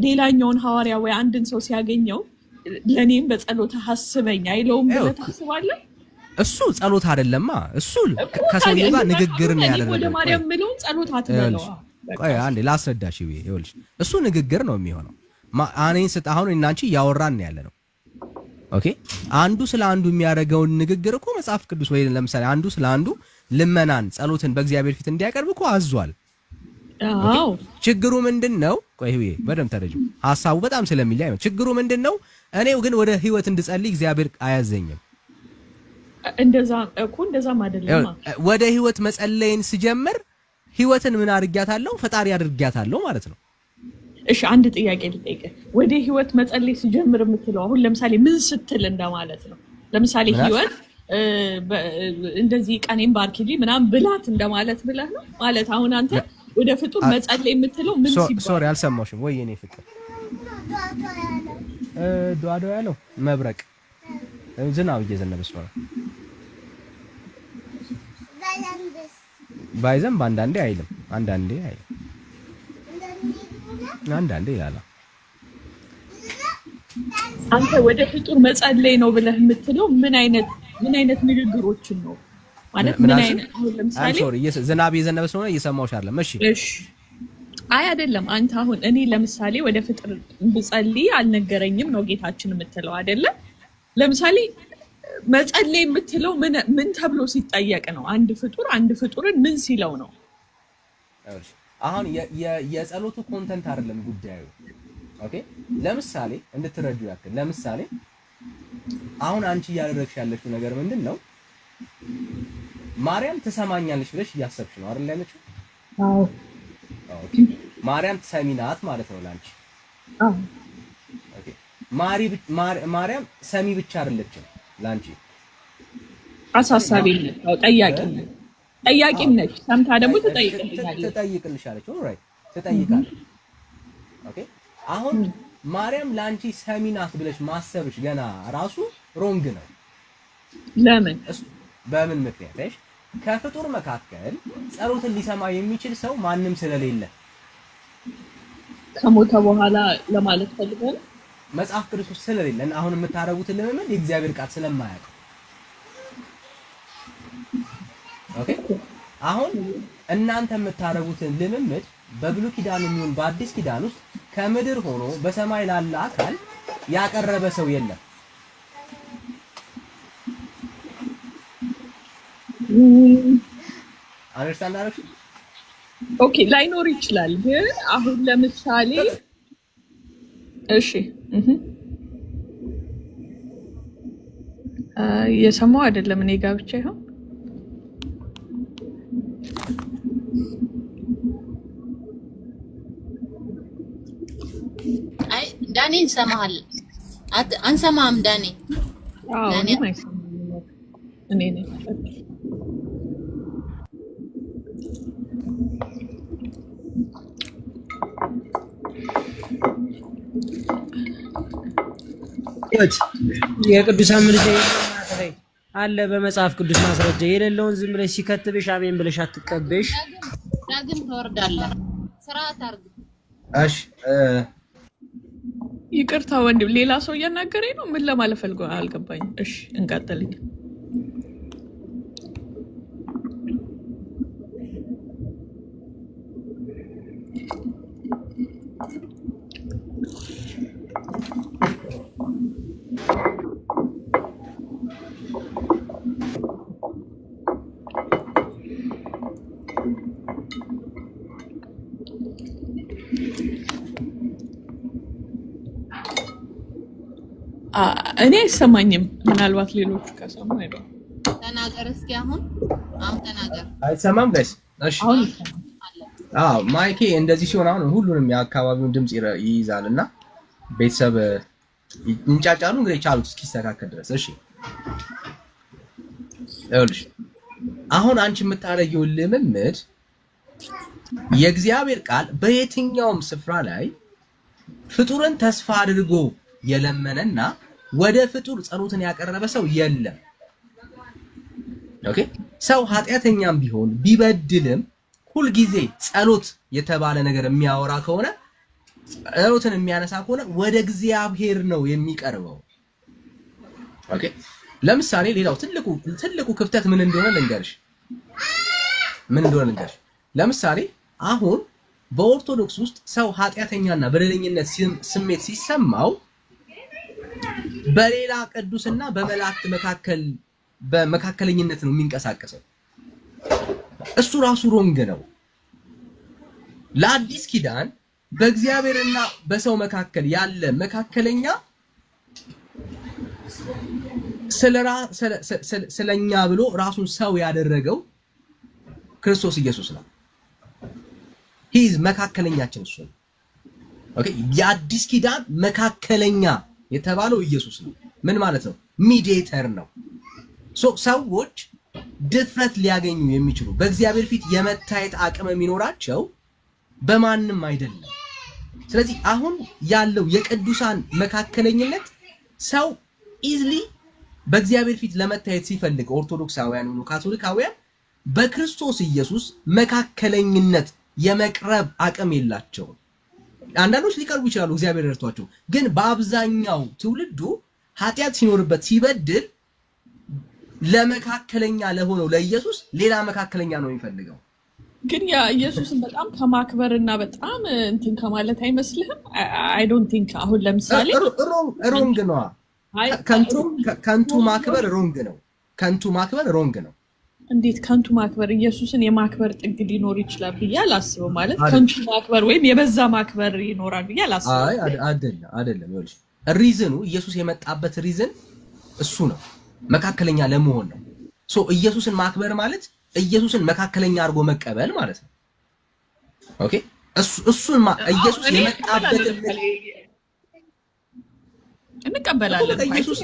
ሌላኛውን ሐዋርያ ወይ አንድን ሰው ሲያገኘው ለኔም በጸሎት ሐስበኝ አይለውም ብለህ ታስባለህ? እሱ ጸሎት አይደለማ እሱ ከሰውየው ጋር ንግግር ነው ያደረገው። ወደ ማርያም ምለው ጸሎት አትበለው። ቆይ አንዴ ላስረዳሽ ይኸውልሽ እሱ ንግግር ነው የሚሆነው። አኔን ስጣሁን እናንቺ ያወራን ያለነው ኦኬ። አንዱ ስለ አንዱ የሚያደርገው ንግግር እኮ መጽሐፍ ቅዱስ ወይ ለምሳሌ አንዱ ስለ አንዱ ልመናን ጸሎትን በእግዚአብሔር ፊት እንዲያቀርብ እኮ አዟል። አዎ ችግሩ ምንድነው? ቆይ ይሄ በደም ተረጁ ሐሳቡ በጣም ስለሚለያይ ነው። ችግሩ ምንድነው? እኔው ግን ወደ ህይወት እንድጸልይ እግዚአብሔር አያዘኝም። እንደዛ አይደለም። ወደ ህይወት መጸለይን ሲጀምር ህይወትን ምን አድርጊያታለሁ? ፈጣሪ አድርጊያታለሁ ማለት ነው። እሺ አንድ ጥያቄ ልጠይቅ። ወደ ህይወት መጸለይ ሲጀምር የምትለው አሁን ለምሳሌ ምን ስትል እንደማለት ነው? ለምሳሌ ህይወት እንደዚህ ቀኔን ባርኪልኝ ምናምን ብላት እንደማለት ብለህ ነው ማለት? አሁን አንተ ወደ ፍጡር መጸለይ የምትለው ምን ሲባል? ሶሪ አልሰማሽም ወይ የኔ ፍቅር? ዱዓዶ ያለው መብረቅ ዝናብ እየዘነበ ስለሆነ ባይዘንብ አንዳንዴ አይልም አንዳንዴ ይላል። አንተ ወደ ፍጡር መጸለይ ነው ብለህ የምትለው ምን አይነት ንግግሮችን ነው ማለት? ምን አይነት አሁን ለምሳሌ ሶሪ ዝናብ እየዘነበ ስለሆነ እየሰማሁሽ አይደለም። እሺ አይ አይደለም። አንተ አሁን እኔ ለምሳሌ ወደ ፍጡር ብጸልይ አልነገረኝም ነው ጌታችን የምትለው አይደለ? ለምሳሌ መጸለይ የምትለው ምን ተብሎ ሲጠየቅ ነው? አንድ ፍጡርን ምን ሲለው ነው? አሁን የጸሎቱ ኮንተንት አይደለም ጉዳዩ። ኦኬ ለምሳሌ እንድትረጁ ያክል ለምሳሌ አሁን አንቺ ያደረግሽ ያለሽው ነገር ምንድነው? ማርያም ትሰማኛለሽ ብለሽ እያሰብሽ ነው አይደል ያለችው? አዎ ኦኬ ማርያም ትሰሚናት ማለት ነው ላንቺ። አዎ ኦኬ ማርያም ሰሚ ብቻ አይደለችም ላንቺ። አሳሳቢ ነው ጠያቂም ነች። ሰምታ ደግሞ ትጠይቅልሻለች። ኦልራይት ትጠይቃለች። ኦኬ አሁን ማርያም ላንቺ ሰሚናት ብለሽ ማሰብሽ ገና ራሱ ሮንግ ነው። ለምን? በምን ምክንያት? ከፍጡር መካከል ጸሎትን ሊሰማ የሚችል ሰው ማንም ስለሌለ ከሞተ በኋላ ለማለት ፈልገን መጽሐፍ ቅዱስ ስለሌለ አሁን የምታረጉትን ልምምድ የእግዚአብሔር ቃል ስለማያውቅ ኦኬ አሁን እናንተ የምታረጉትን ልምምድ በብሉይ ኪዳን የሚሆን በአዲስ ኪዳን ውስጥ ከምድር ሆኖ በሰማይ ላለ አካል ያቀረበ ሰው የለም። አንደርስታንድ አደረግሽ? ኦኬ ላይኖር ይችላል ግን አሁን ለምሳሌ እሺ የሰማው አይደለም እኔ ጋር ብቻ ይሁን አይ ዳኒ እንሰማሃል አንሰማም ዳኒ ዳኒ እኔ ነኝ የቅዱሳን ምልጃ አለ በመጽሐፍ ቅዱስ ማስረጃ የሌለውን ዝም ብለሽ ሲከትብሽ አሜን ብለሽ አትቀበሽ። ዳግም ተወርዳለህ ስርዓት አርግ። እሺ ይቅርታ ወንድም ሌላ ሰው እያናገረኝ ነው። ምን ለማለት ፈልጎ አልገባኝም። እሺ እንቀጥል። እኔ አይሰማኝም። ምናልባት ሌሎቹ ከሰሙ አይደል? ተናገር እስኪ አሁን ተናገር። አይሰማም ጋይስ? እሺ ማይኬ እንደዚህ ሲሆን አሁን ሁሉንም የአካባቢውን ድምጽ ይይዛልና ቤተሰብ እንጫጫሉ እንግዲህ ቻሉት እስኪስተካከል ድረስ። እሺ ይኸውልሽ አሁን አንቺ የምታረጊው ልምምድ የእግዚአብሔር ቃል በየትኛውም ስፍራ ላይ ፍጡርን ተስፋ አድርጎ የለመነና ወደ ፍጡር ጸሎትን ያቀረበ ሰው የለም። ኦኬ ሰው ኃጢያተኛም ቢሆን ቢበድልም ሁሉ ጊዜ ጸሎት የተባለ ነገር የሚያወራ ከሆነ ጸሎትን የሚያነሳ ከሆነ ወደ እግዚአብሔር ነው የሚቀርበው። ኦኬ ለምሳሌ ሌላው ትልቁ ክፍተት ምን እንደሆነ ልንገርሽ። ለምሳሌ አሁን በኦርቶዶክስ ውስጥ ሰው ኃጢያተኛና በደለኝነት ስሜት ሲሰማው በሌላ ቅዱስና በመላእክት መካከል በመካከለኝነት ነው የሚንቀሳቀሰው። እሱ ራሱ ሮንግ ነው። ለአዲስ ኪዳን በእግዚአብሔርና በሰው መካከል ያለ መካከለኛ ስለኛ ብሎ ራሱን ሰው ያደረገው ክርስቶስ ኢየሱስ ነው። ሂዝ መካከለኛችን እሱ ነው። ኦኬ የአዲስ ኪዳን መካከለኛ የተባለው ኢየሱስ ነው። ምን ማለት ነው? ሚዲయేተር ነው። ሰዎች ድፍረት ሊያገኙ የሚችሉ በእግዚአብሔር ፊት የመታየት አቅም የሚኖራቸው በማንም አይደለም። ስለዚህ አሁን ያለው የቅዱሳን መካከለኝነት ሰው ኢዝሊ በእግዚአብሔር ፊት ለመታየት ሲፈልግ ኦርቶዶክሳውያን ነው ካቶሊካውያን በክርስቶስ ኢየሱስ መካከለኝነት የመቅረብ አቅም የላቸውም። አንዳንዶች ሊቀርቡ ይችላሉ እግዚአብሔር ረድቷቸው፣ ግን በአብዛኛው ትውልዱ ኃጢያት ሲኖርበት ሲበድል ለመካከለኛ ለሆነው ለኢየሱስ ሌላ መካከለኛ ነው የሚፈልገው። ግን ያ ኢየሱስን በጣም ከማክበርና በጣም እንትን ከማለት አይመስልህም? አይ ዶንት ቲንክ አሁን ለምሳሌ ሮንግ ነው። ከንቱ ማክበር ሮንግ ነው። እንዴት ከንቱ ማክበር? ኢየሱስን የማክበር ጥግ ሊኖር ይችላል ብዬ አላስብም። ማለት ከንቱ ማክበር ወይም የበዛ ማክበር ይኖራል ብዬ አላስብም። አይደለም። ይኸውልሽ ሪዝኑ ኢየሱስ የመጣበት ሪዝን እሱ ነው፣ መካከለኛ ለመሆን ነው። ኢየሱስን ማክበር ማለት ኢየሱስን መካከለኛ አድርጎ መቀበል ማለት ነው። ኦኬ እሱን ኢየሱስ የመጣበት እንቀበላለን። ኢየሱስ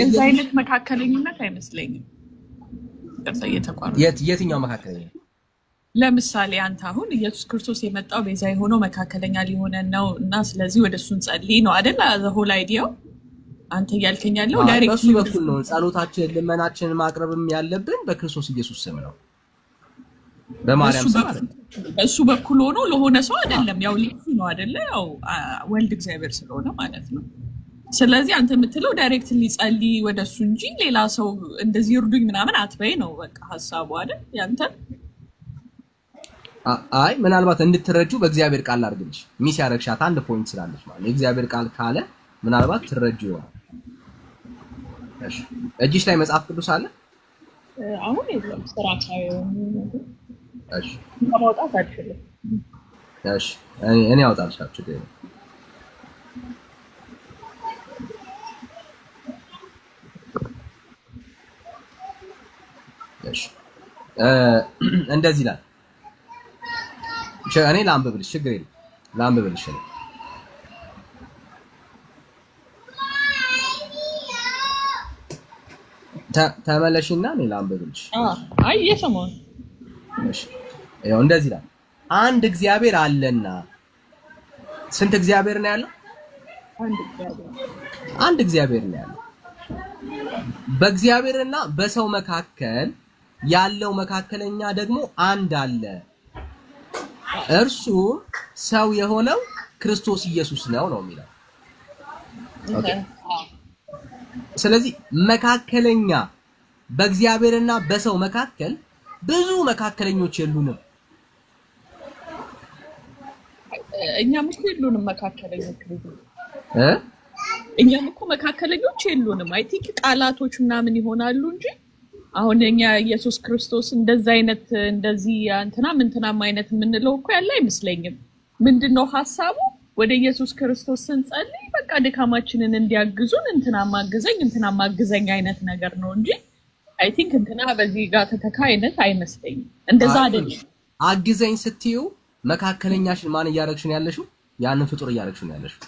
የዛ አይነት መካከለኝነት አይመስለኝም። የትኛው መካከለኛ? ለምሳሌ አንተ አሁን ኢየሱስ ክርስቶስ የመጣው ቤዛ የሆነው መካከለኛ ሊሆነን ነው እና ስለዚህ ወደሱን ጸልይ ነው አይደል? ዘሆል አይዲያው አንተ እያልከኝ ያለው ዳይሬክት በኩል ነው። ጸሎታችን ልመናችንን ማቅረብም ያለብን በክርስቶስ ኢየሱስ ስም ነው፣ በማርያም ስም አይደል? እሱ በኩል ሆኖ ለሆነ ሰው አይደለም፣ ያው ልጅ ነው አይደለ? ያው ወልድ እግዚአብሔር ስለሆነ ማለት ነው። ስለዚህ አንተ የምትለው ዳይሬክት ሊጸልይ ወደሱ እንጂ ሌላ ሰው እንደዚህ ይርዱኝ ምናምን አትበይ ነው በቃ ሐሳቡ አይደል ያንተ? አይ ምናልባት እንድትረጁ በእግዚአብሔር ቃል አድርግልሽ ሚስ ያረግሻት አንድ ፖይንት ስላለች ማለት የእግዚአብሔር ቃል ካለ ምናልባት ትረጁ ይሆናል። እሺ እጅሽ ላይ መጽሐፍ ቅዱስ አለ? አሁን የለም ስራቻው ነው። እሺ ማውጣት አልችልም። እሺ እኔ አውጣልሻችሁ ደግ እሺ እንደዚህ ይላል። እኔ ላንብብልሽ፣ ችግር የለም ላንብብልሽ። ተመለሽና እኔ ላንብብልሽ። አይ የሰማው እሺ ይኸው እንደዚህ ይላል። አንድ እግዚአብሔር አለና። ስንት እግዚአብሔር ነው ያለው? አንድ እግዚአብሔር ነው ያለው። በእግዚአብሔርና በሰው መካከል ያለው መካከለኛ ደግሞ አንድ አለ፣ እርሱ ሰው የሆነው ክርስቶስ ኢየሱስ ነው የሚለው። ኦኬ ስለዚህ መካከለኛ በእግዚአብሔርና በሰው መካከል ብዙ መካከለኞች የሉንም። እኛም እኮ የሉንም መካከለኞች እኛም እኮ መካከለኞች የሉንም። አይ ቲንክ ቃላቶች ምናምን ይሆናሉ እንጂ አሁን እኛ ኢየሱስ ክርስቶስ እንደዚህ እንትናም አይነት የምንለው እኮ ያለ አይመስለኝም። ምንድነው ሐሳቡ? ወደ ኢየሱስ ክርስቶስ ስንጸልይ በቃ ድካማችንን እንዲያግዙን እንትና ማግዘኝ አይነት ነገር ነው እንጂ አይ ቲንክ እንትና በዚህ ጋር ተተካ አይነት አይመስለኝም። እንደዛ አይደለም። አግዘኝ ስትዩ መካከለኛሽን ማን እያረግሽ ነው ያለሽው? ያንን ፍጡር እያረግሽ ነው ያለሽው።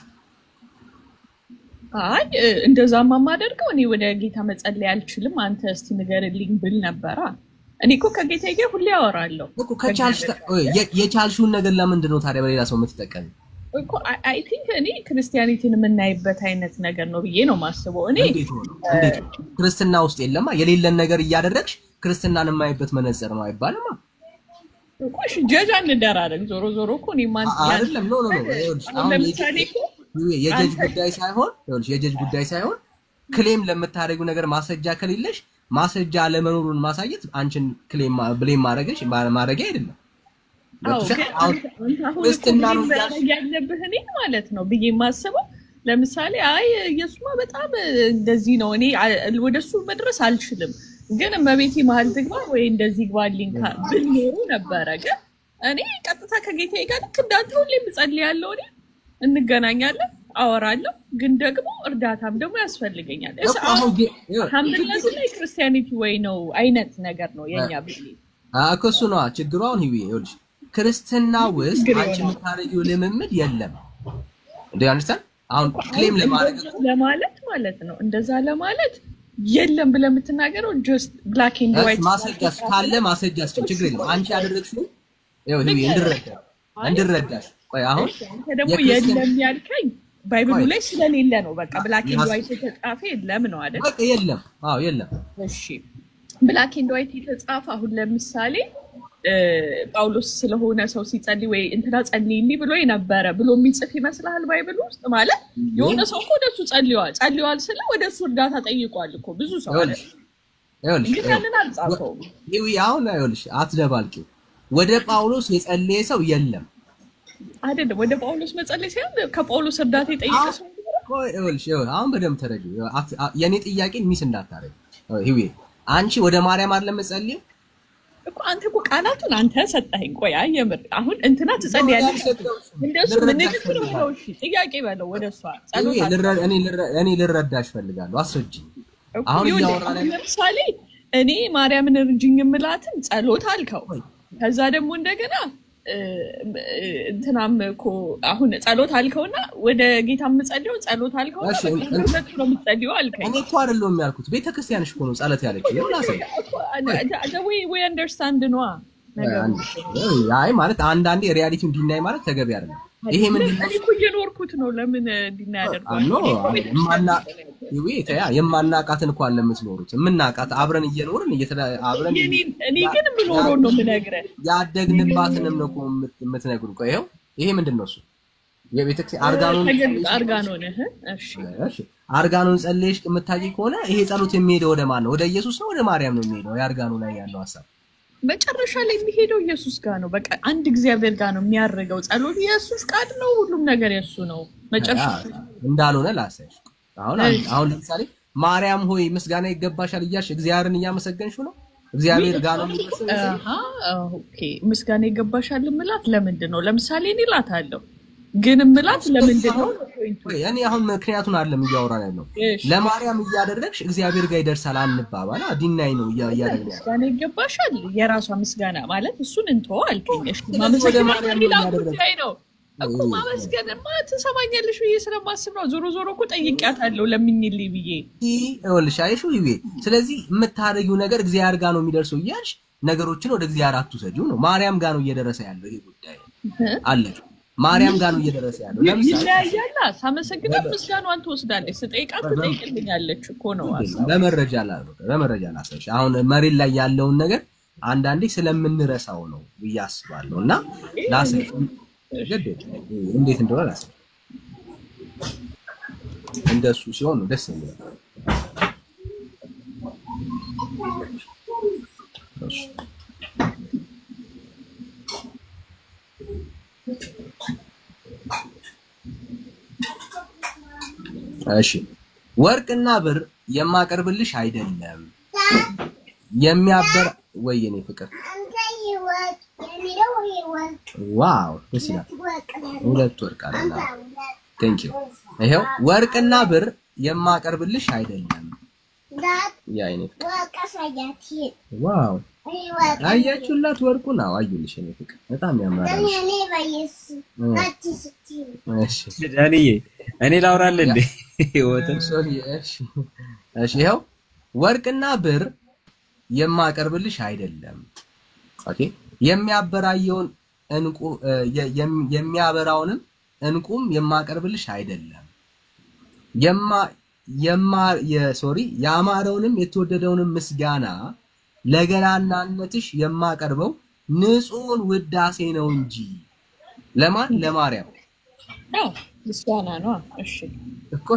አይ እንደዛማ ማደርገው እኔ ወደ ጌታ መጸለይ አልችልም አንተ እስቲ ንገርልኝ ብል ነበር። እኔ እኮ ከጌታዬ ጋር ሁሌ አወራለሁ እኮ። ከቻልሽ የቻልሽውን ነገር ለምንድን ነው ታዲያ በሌላ ሰው የምትጠቀሚ እኮ? አይ ቲንክ እኔ ክርስቲያኒቲን የምናይበት አይነት ነገር ነው ብዬ ነው ማስበው። እኔ እንዴት ክርስትና ውስጥ የለማ የሌለን ነገር እያደረግሽ ክርስትናን የማይበት መነጽር ነው አይባልማ። እኮሽ ጀጅ እንደራረግ ዞሮ ዞሮ እኮ እኔ ማን አይደለም ኖ አሁን የጀጅ ጉዳይ ሳይሆን ክሌም ለምታደርጊው ነገር ማስረጃ ከሌለሽ ማስረጃ ለመኖሩን ማሳየት አንቺን ክሌም ብሌም ማድረግ አይደለም። አሁን ያለብህ እኔ ማለት ነው ብዬ የማስበው ለምሳሌ አይ ኢየሱስማ በጣም እንደዚህ ነው እኔ ወደሱ መድረስ አልችልም ግን መቤቴ መሀል ትግባ ወይ እንደዚህ ግባልኝ ብንኖሩ ነበረ ግን እኔ ቀጥታ ከጌታዬ ጋር ልክ እንዳንተ ሁሌም እጸልያለሁ እኔ እንገናኛለን አወራለሁ ግን ደግሞ እርዳታም ደግሞ ያስፈልገኛል ሀምድነስ ላይ ክርስቲያኒቲ ወይ ነው አይነት ነገር ነው የኛ ብዬ እሱ ነው ችግሩ። አሁን ይኸውልሽ ክርስትና ውስጥ አንቺ የምታረጊው ልምምድ የለም እንዴ አንስተን አሁን ክሌም ለማለት ማለት ነው እንደዛ ለማለት የለም ብለህ የምትናገረው just black and white ማስረጃስ ካለ ማስረጃስ ችግር የለም አንቺ ያደረግሽው ይኸው እንድረዳሽ ቆይ አሁን ደግሞ የለም ያልከኝ ባይብሉ ላይ ስለሌለ ነው በቃ black and white የተጻፈ የለም ነው አይደል በቃ የለም የለም እሺ black and white የተጻፈ አሁን ለምሳሌ ጳውሎስ ስለሆነ ሰው ሲጸልይ ወይ እንትና ጸልይልኝ ብሎ የነበረ ብሎ የሚጽፍ ይመስላል ባይብል ውስጥ ማለት የሆነ ሰው እኮ ወደሱ ጸልይዋል ስለ ወደሱ እርዳታ ጠይቋል እኮ ብዙ ሰው አለ ግን ያንን አልጻፈውም አሁን ይኸውልሽ አትደባልቂው ወደ ጳውሎስ የጸለየ ሰው የለም አይደለም ወደ ጳውሎስ መጸለይ ሳይሆን ከጳውሎስ እርዳታ የጠየቀ ሰው ይኸውልሽ አሁን በደምብ ተረጂ የኔ ጥያቄ ሚስ እንዳታረጊ አንቺ ወደ ማርያም አይደለም መጸለይ እኮ አንተ እኮ ቃላቱን አንተ ሰጠኸኝ ቆይ የምር አሁን እንትና ትጸልያለሽ እንደሱ ንግግር ነው እሺ ጥያቄ በለው ወደሷ ጸሎት እኔ ልረዳሽ ፈልጋለሁ አስረጅኝ አሁን ያወራን ለምሳሌ እኔ ማርያምን እርጅኝ የምላትን ጸሎት አልከው ከዛ ደግሞ እንደገና እንትናም እኮ አሁን ጸሎት አልከውና ወደ ጌታ የምጸልየው ጸሎት አልከውና በሁለት ነው የምጸልየው አልከኝ እኔ እኮ አይደለም ያልኩት ቤተክርስቲያንሽ እኮ ነው ጸሎት ያለችው ይላሰይ we understand ነው አይ ማለት አንዳንዴ ሪያሊቲውን ዲናይ ማለት ተገቢ አይደለም ይሄ ምንድነው እኮ እየኖርኩት ነው ለምን ዲናይ ያደርጋል የማናቃትን እኮ አለ የምትኖሩት የምናቃት አብረን እየኖርን አብረን እኔ ግን ምኖረው ነው የምነግርህ ያደግንባትንም ነው የምትነግሩ ቆይ ይሄ ምንድነው እሱ የቤተክርስቲያን አርጋኖን እሺ አርጋኖን ጸልየሽ የምታጂ ከሆነ ይሄ ጸሎት የሚሄደው ወደ ማን ነው ወደ ኢየሱስ ነው ወደ ማርያም ነው የሚሄደው ያርጋኖ ላይ ያለው ሐሳብ መጨረሻ ላይ የሚሄደው ኢየሱስ ጋር ነው በቃ አንድ እግዚአብሔር ጋር ነው የሚያርገው ጸሎት ኢየሱስ ቃል ነው ሁሉም ነገር የሱ ነው መጨረሻ እንዳልሆነ ላሳይሽ አሁን ለምሳሌ ማርያም ሆይ ምስጋና ይገባሻል እያልሽ እግዚአብሔርን እያመሰገንሽው ነው እግዚአብሔር ጋር ነው የሚመስለው ኦኬ ምስጋና ይገባሻል ምላት ለምንድን ነው ለምሳሌ እኔ እላታለሁ ግን ምላት ለምንድን ነው እኔ አሁን ምክንያቱን አይደለም እያወራን ያለው ለማርያም እያደረግሽ እግዚአብሔር ጋር ይደርሳል አንባባላ ዲናይ ነው እያደረግን ምስጋና ይገባሻል የራሷ ምስጋና ማለት እሱን እንተው አልከኝሽ ማመስገን ነው እኮ ማመስገንማ ትሰማኛለሽ ብዬ ስለማስብ ነው ዞሮ እኮ ጠይቂያታለሁ ለምኝልኝ ብዬ ይኸውልሽ አይሹ ይሄ ስለዚህ የምታረጊው ነገር እግዚአብሔር ጋር ነው የሚደርሰው እያልሽ ነገሮችን ወደ እግዚአብሔር አትውሰጂው ነው ማርያም ጋር ነው እየደረሰ ያለው ይሄ ጉዳይ አለ ማርያም ጋር ነው እየደረሰ ያለው ለምሳሌ ያያላ ሳመሰግናት ምስጋናዋን ትወስዳለች ስጠይቃት ትጠይቅልኛለች እኮ ነው በመረጃ ላሳይሽ አሁን መሬት ላይ ያለውን ነገር አንዳንዴ ስለምንረሳው ነው ብያስባለሁና ላሳይሽ እንዴት እንደሆነ ላሳይሽ እንደሱ ሲሆን ነው ደስ የሚለው እሺ ወርቅና ብር የማቀርብልሽ አይደለም የሚያበር ወይኔ ፍቅር ዋው ደስ ይላል ሁለት ወርቅ አለና ቴንክ ዩ ይሄው ወርቅና ብር የማቀርብልሽ አይደለም ያይኔ ዋው አያችሁላት ወርቁ ነው አዩልሽ እኔ ፍቅር በጣም ያማራል እሺ ዳንዬ እኔ ላውራል እንዴ ወተን እሺ ይሄው ወርቅና ብር የማቀርብልሽ አይደለም ኦኬ የሚያበራየውን እንቁ የሚያበራውንም እንቁም የማቀርብልሽ አይደለም ያማረውንም የተወደደውንም ምስጋና ለገናናነትሽ የማቀርበው ንጹህን ውዳሴ ነው እንጂ ለማን ለማርያም ነው ምስጋና ነው እሺ እኮ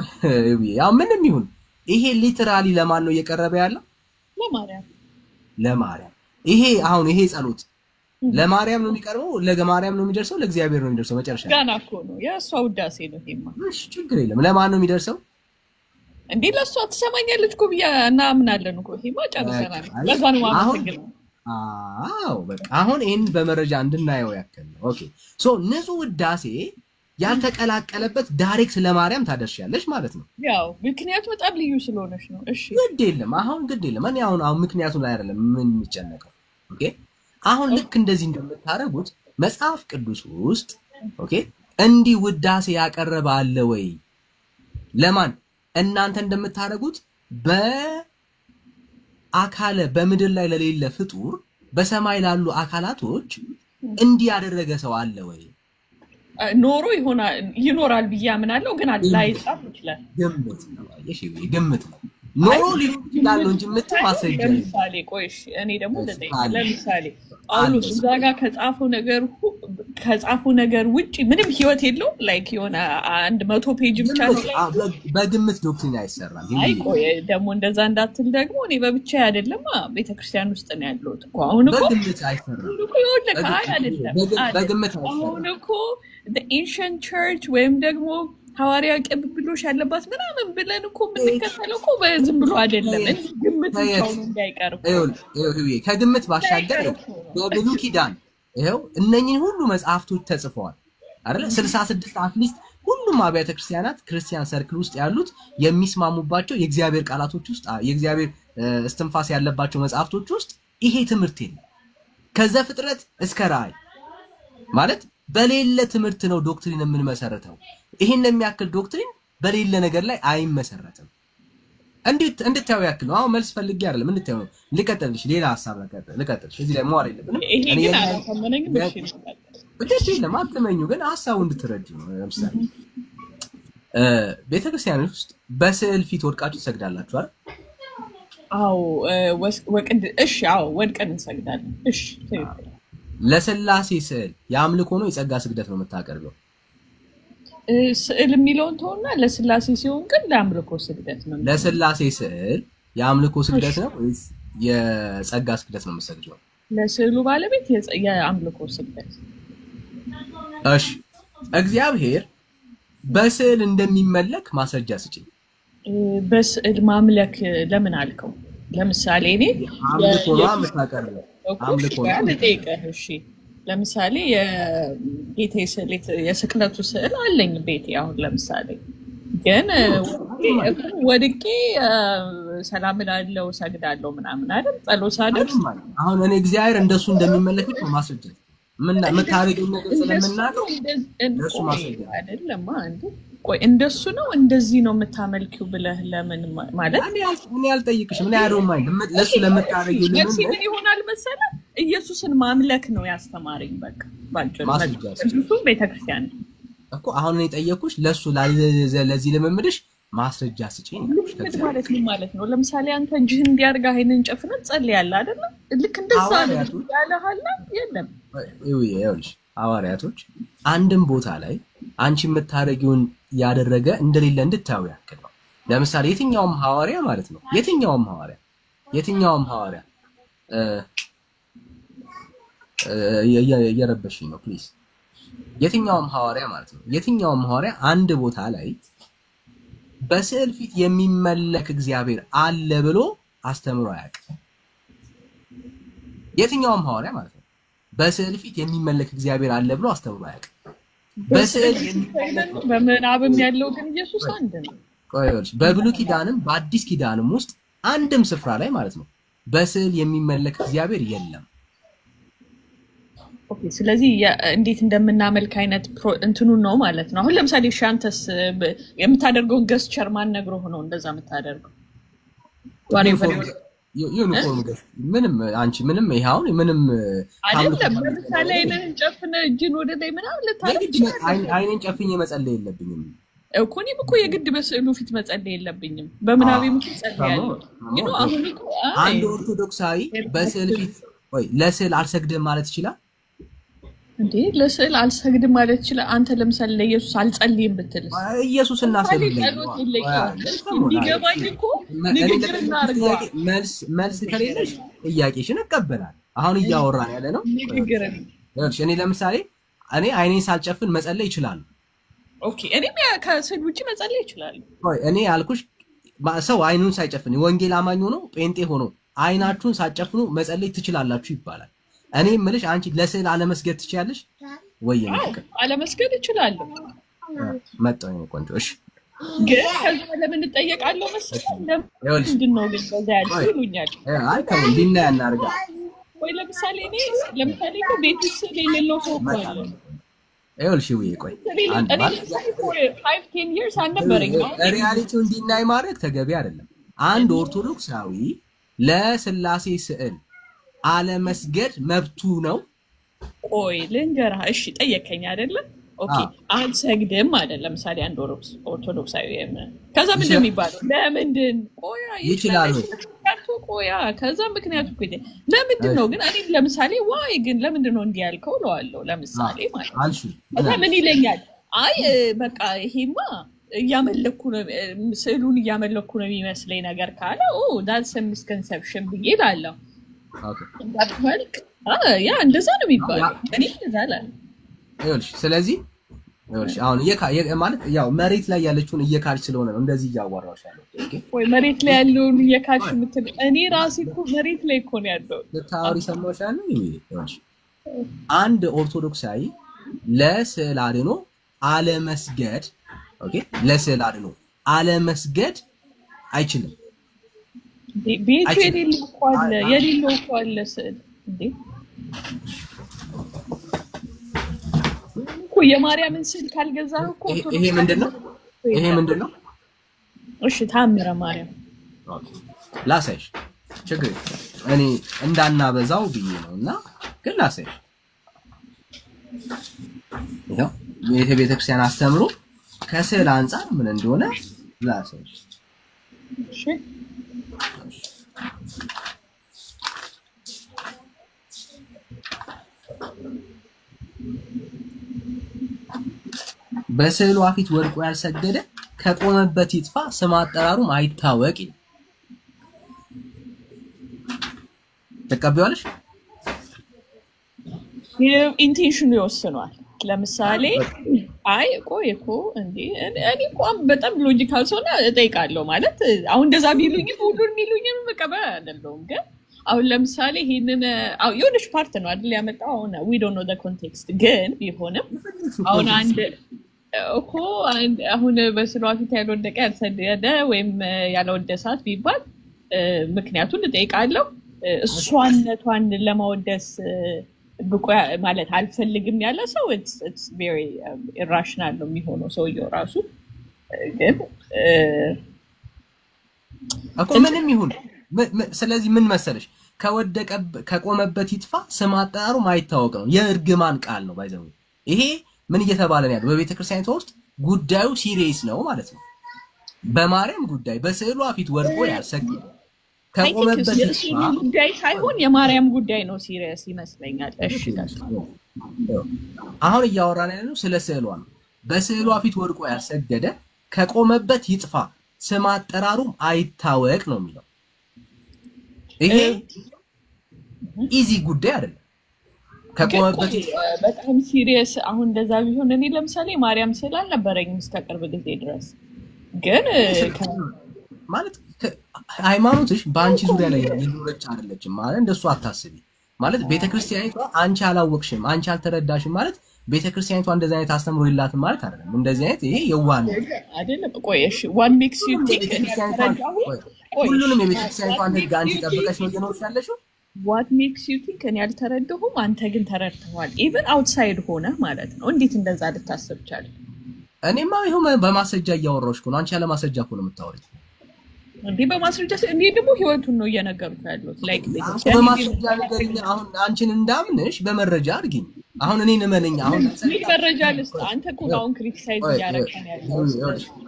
ያው ምንም ይሁን ይሄ ሊተራሊ ለማን ነው እየቀረበ ያለው ለማርያም ይሄ አሁን ይሄ ጸሎት ለማርያም ነው የሚቀርበው ለማርያም ነው የሚደርሰው ለእግዚአብሔር ነው የሚደርሰው መጨረሻ ጋና እኮ ነው የሷ ውዳሴ ነው ይሄማ እሺ ችግር የለም ለማን ነው የሚደርሰው እንዴ ለሷ ተሰማኛለች እኮ እና ምን አለን እኮ ይሄማ ጨርሰናል ለዛ ነው ማመሰግነው አዎ በቃ አሁን ይሄን በመረጃ እንድናየው ያከለ ኦኬ ሶ ንጹህ ውዳሴ ያልተቀላቀለበት ዳይሬክት ለማርያም ታደርሻለሽ ማለት ነው ያው ምክንያቱ በጣም ልዩ ስለሆነሽ ነው እሺ ግድ የለም አሁን ግድ የለም እኔ አሁን ምክንያቱ ላይ አይደለም ምን የሚጨነቀው ኦኬ አሁን ልክ እንደዚህ እንደምታረጉት መጽሐፍ ቅዱስ ውስጥ ኦኬ እንዲህ ውዳሴ ያቀረበ አለ ወይ ለማን እናንተ እንደምታረጉት በአካለ በምድር ላይ ለሌለ ፍጡር በሰማይ ላሉ አካላቶች እንዲህ ያደረገ ሰው አለ ወይ ኖሮ ይኖራል ብያምናለሁ ግን ላይጻፍ ይችላል ግምት ነው እሺ ግምት ነው ኖሮ ሊሆን ይችላል እንጂ ማስረጃ ለምሳሌ ቆይሽ እኔ ደግሞ ለምሳሌ ጳውሎስ ዛጋ ከጻፈው ነገር ውጪ ምንም ህይወት የለው ላይክ የሆነ 100 ፔጅ ብቻ ነው በግምት ዶክትሪን አይሰራም አይ ቆይ ደግሞ እንደዛ እንዳትል ደግሞ እኔ በብቻ አይደለም ቤተክርስቲያን ውስጥ ነው ያለው እኮ አሁን እኮ በግምት አይሰራም እኮ ይወለካ አይደለም በግምት አሁን እኮ the ancient church ወይም ደግሞ ሐዋርያ ቅብብሎሽ ያለባት ምናምን ብለን እኮ የምንከተለው እኮ በዝም ብሎ አይደለም ግምት ነው እንዳይቀር ከግምት ባሻገር በብሉይ ኪዳን ይሄው እነኚህ ሁሉ መጽሐፍቶች ተጽፈዋል አይደል 66 አትሊስት ሁሉም አብያተ ክርስቲያናት ክርስቲያን ሰርክል ውስጥ ያሉት የሚስማሙባቸው የእግዚአብሔር ቃላቶች ውስጥ የእግዚአብሔር እስትንፋስ ያለባቸው መጽሐፍቶች ውስጥ ይሄ ትምህርት የለም ከዘፍጥረት እስከ ራእይ ማለት በሌለ ትምህርት ነው ዶክትሪን የምንመሰረተው ይሄን የሚያክል ዶክትሪን በሌለ ነገር ላይ አይመሰረትም እንድታዩ ያክል ነው አሁን መልስ ፈልጌ አይደለም እንድታዩ ነው ልቀጥልሽ ሌላ ሐሳብ ልቀጥልሽ እዚህ ላይ ሞር የለም እኔ ግን አላተመነኝም እሺ ለማጥመኙ ግን ሐሳቡ እንድትረዱ ነው ለምሳሌ ቤተክርስቲያን ውስጥ በስዕል ፊት ወድቃችሁ ትሰግዳላችሁ አይደል አዎ እሺ አዎ ወድቀን እንሰግዳለን እሺ ለስላሴ ስዕል የአምልኮ ነው የጸጋ ስግደት ነው የምታቀርበው ስዕል የሚለውን ተውና ለስላሴ ሲሆን ግን ለአምልኮ ስግደት ነው ለስላሴ ስዕል የአምልኮ ስግደት ነው ወይስ የጸጋ ስግደት ነው የምትሰግጂው ለስዕሉ ባለቤት የአምልኮ ስግደት እሺ እግዚአብሔር በስዕል እንደሚመለክ ማስረጃ ስጪኝ በስዕል ማምለክ ለምን አልከው ለምሳሌ እኔ አምልኮ ነው የምታቀርበው አምልኮ ነው እሺ ለምሳሌ የጌቴ ስዕል የስቅለቱ ስዕል አለኝ ቤቴ አሁን ለምሳሌ ግን ወድቄ ሰላም እላለሁ ሰግዳለሁ ምናምን አይደል ጸሎት አደርስ አሁን እኔ እግዚአብሔር እንደሱ እንደሚመለክ ነው ማስረጃ ምን ታሪኩን ነገር ስለምናቀው እንደሱ ማስረጃ አይደለም አንተ ቆይ እንደሱ ነው እንደዚህ ነው የምታመልኪው ብለህ ለምን ማለት እኔ አልጠይቅሽም እኔ አይዶም ማይንድ ለሱ ለምታረጊው ለምን ምን ይሆናል መሰለህ ኢየሱስን ማምለክ ነው ያስተማረኝ በቃ ባጭሩ እሱ ቤተክርስቲያን እኮ አሁን እኔ ጠየቅኩሽ ለሱ ለዚህ ለመምድሽ ማስረጃ ስጪኝ ማለት ምን ማለት ነው ለምሳሌ አንተ እጅህን እንዲያርጋ አይነን ጨፍነህ ጸልያለህ አይደል ልክ እንደዛ ያለሃላ የለም ይኸውልሽ ሐዋርያቶች አንድም ቦታ ላይ አንቺ የምታረጊውን ያደረገ እንደሌለ እንድታዩ ያክል ነው ለምሳሌ የትኛውም ሐዋርያ ማለት ነው የትኛውም ሐዋርያ እየረበሽኝ ነው ፕሊዝ የትኛውም ሐዋርያ ማለት ነው የትኛውም ሐዋርያ አንድ ቦታ ላይ በስዕል ፊት የሚመለክ እግዚአብሔር አለ ብሎ አስተምሮ አያውቅም የትኛውም ሐዋርያ ማለት ነው በስዕል ፊት የሚመለክ እግዚአብሔር አለ ብሎ አስተምሮ አያውቅም በስዕል በምናብም ያለው ግን ኢየሱስ አንድ ነው ቆይልሽ በብሉይ ኪዳንም በአዲስ ኪዳንም ውስጥ አንድም ስፍራ ላይ ማለት ነው በስዕል የሚመለክ እግዚአብሔር የለም ኦኬ ስለዚህ እንዴት እንደምናመልክ አይነት እንትኑ ነው ማለት ነው አሁን ለምሳሌ ሻንተስ የምታደርገውን ገስቸር ማን ነግሮ ሆኖ እንደዛ የምታደርገው ዩኒፎርም ገስ ምንም አንቺ ምንም ይሄውን ምንም አይደለም ለምሳሌ አይነን ጨፍነ እጅን ወደ ላይ ምናምን ለታለች አይነን ጨፍኜ መጸለይ የለብኝም እኮ እኔም እኮ የግድ በስዕሉ ፊት መጸለይ የለብኝም በምናቤም ጸልያለሁ አሁን እኮ አንድ ኦርቶዶክሳዊ በስዕል ፊት ወይ ለስዕል አልሰግድም ማለት ይችላል እንዴ? ለስዕል አልሰግድም ማለት ይችላል። አንተ ለምሳሌ ለኢየሱስ አልጸልይም ብትልስ? ኢየሱስና ስዕል እንዲገባኝ እኮ ንግግር እናድርገዋ። መልስ ከሌለሽ ጥያቄሽን እቀበላለሁ። አሁን እያወራን ያለ ነው ንግግር። እኔ ለምሳሌ እኔ አይኔን ሳልጨፍን መጸለይ ይችላል። ኦኬ እኔም ከስዕል ውጪ መጸለይ ይችላል። እኔ ያልኩሽ ሰው አይኑን ሳይጨፍን ወንጌል አማኝ ሆኖ ጴንጤ ሆኖ አይናችሁን ሳትጨፍኑ መጸለይ ትችላላችሁ ይባላል። እኔ የምልሽ አንቺ ለስዕል አለመስገድ ትችያለሽ ወይ? አለመስገድ እችላለሁ። መጣው ነው ቆንጆ። እሺ ግን ከዛ ለምን እንጠየቃለሁ መሰለኝ? ለምንድን ነው ግን በዛ ያለው ይሉኛል። አይ ከምን ዲና ያናርጋ ወይ ለምሳሌ እኔ ለምሳሌ ቤት ውስጥ የሌለው ሰው እኮ አለ። ይኸውልሽ ወይ ቆይ አንድ ማለት 5-10 years አልነበረኝ ነው። ሪያሊቲውን ዲናይ ማድረግ ተገቢ አይደለም። አንድ ኦርቶዶክሳዊ ለስላሴ ስዕል አለመስገድ መብቱ ነው። ቆይ ልንገርህ። እሺ ጠየከኝ አይደለ? ኦኬ አልሰግድም አይደል? ለምሳሌ አንድ ኦርቶዶክሳዊ ከዛ ምንድን የሚባለው ለምንድን ቆያ ይችላል ቆያ ከዛ ምክንያቱ እኮ ለምንድን ነው ግን እኔ ለምሳሌ ዋይ ግን ለምንድን ነው እንዲህ ያልከው እለዋለሁ። ለምሳሌ ማለት አልሽ ከዛ ምን ይለኛል? አይ በቃ ይሄማ እያመለኩ ነው ስዕሉን እያመለኩ ነው የሚመስለኝ ነገር ካለ that's a misconception ብዬ እላለሁ። ኦኬ ያ እንደዛ ነው የሚባለው። እኔ እንደዛ እላለሁ። ይኸውልሽ ስለዚህ ይኸውልሽ አሁን ማለት ያው መሬት ላይ ያለችውን እየካድሽ ስለሆነ ነው እንደዚህ እያዋራሁሽ ያለው። ኦኬ ወይ መሬት ላይ ያለውን እየካድሽ የምትል እኔ ራሴ እኮ መሬት ላይ እኮ ነው ያለው። ታውሪ ሰማሻል? ይኸውልሽ አንድ ኦርቶዶክሳዊ ለስዕል አድኖ አለመስገድ ኦኬ ለስዕል አድኖ አለመስገድ አይችልም። ቤቱ የሌለው እኮ አለ ስዕል እንዴ እኮ የማርያምን ስዕል ካልገዛህ እኮ ይሄ ምንድነው? እሺ ታምረ ማርያም ኦኬ ላሳይሽ ችግር እኔ እንዳናበዛው ብዬ ነውና ግን ላሳይሽ ያው የቤተክርስቲያን አስተምሮ ከስዕል አንፃር ምን እንደሆነ ላሳይሽ። እሺ በስዕሉ ፊት ወድቆ ያልሰገደ ከቆመበት ይጥፋ ስም አጠራሩም አይታወቅ። ተቀበያለሽ? ኢንቴንሽኑ ይወስኗል። ለምሳሌ አይ ቆይ እኮ እንዴ እኔ እኮ በጣም ሎጂካል ሰውና እጠይቃለሁ ማለት አሁን እንደዛ ቢሉኝ ሁሉን የሚሉኝም መቀበል አይደለም። ግን አሁን ለምሳሌ ይሄንን የሆነች ፓርት ነው አይደል ያመጣው። አሁን we don't know the context ግን ቢሆንም አሁን አንድ እኮ አሁን በስዕሏ ፊት ያልወደቀ ያልሰገደ ወይም ያልወደሳት ቢባል ምክንያቱን እጠይቃለሁ። እሷነቷን ለማወደስ ብቁ ማለት አልፈልግም ያለ ሰው it's very irrational ነው የሚሆነው ሰውየው ራሱ። ግን እኮ ምንም ይሁን ስለዚህ ምን መሰለሽ ከቆመበት ይጥፋ ስም አጠራሩ ማይታወቅ ነው። የእርግማን ቃል ነው ባይዘው። ይሄ ምን እየተባለ ነው ያለው? በቤተክርስቲያኒቷ ውስጥ ጉዳዩ ሲሪየስ ነው ማለት ነው። በማርያም ጉዳይ በስዕሏ ፊት ወድቆ ያልሰገደ ከቆመበት ጉዳይ ሳይሆን የማርያም ጉዳይ ነው ሲሪየስ ይመስለኛል። እሺ አሁን እያወራን ያለነው ስለ ስዕሏ ነው። በስዕሏ ፊት ወድቆ ያልሰገደ ከቆመበት ይጥፋ ስም አጠራሩም አይታወቅ ነው የሚለው። ይሄ ኢዚ ጉዳይ አይደለም። ከቆመበት በጣም ሲሪየስ አሁን እንደዛ ቢሆን እኔ ለምሳሌ ማርያም ስዕል አልነበረኝም እስከ ቅርብ ጊዜ ድረስ። ግን ማለት ሃይማኖትሽ በአንቺ ዙሪያ ላይ የኖረች አይደለችም ማለት እንደሱ አታስቢ። ማለት ቤተክርስቲያኒቷ አንቺ አላወቅሽም አንቺ አልተረዳሽም ማለት ቤተክርስቲያኒቷ እንደዚህ አይነት አስተምሮ የላትም ማለት አይደለም። እንደዚህ አይነት ይሄ የዋን አይደለም። ቆይ እሺ one makes you think ሁሉንም የቤተክርስቲያኒቷን ህግ አንቺ ጠብቀሽ ነው እየኖርሽ ያለሽው። what makes you think እኔ አልተረዳሁም አንተ ግን ተረድተዋል። even outside ሆነ ማለት ነው። እንዴት እንደዛ ልታስብ ቻለ? እኔማ ይሁን በማስረጃ እያወራሁሽ ነው። አንቺ ያለ ማስረጃ እኮ ነው የምታወሪው። እንዴ በማስረጃ እንዴ ደግሞ ህይወቱን ነው እየነገርኩ ያለሁት። ላይክ በማስረጃ ነገርኛ አሁን አንቺን እንዳምንሽ በመረጃ አድርጊኝ። አሁን እኔን እመነኝ። አሁን መረጃ ልስጥ። አንተ እኮ አሁን ክሪቲሳይዝ እያደረግከኝ ያለው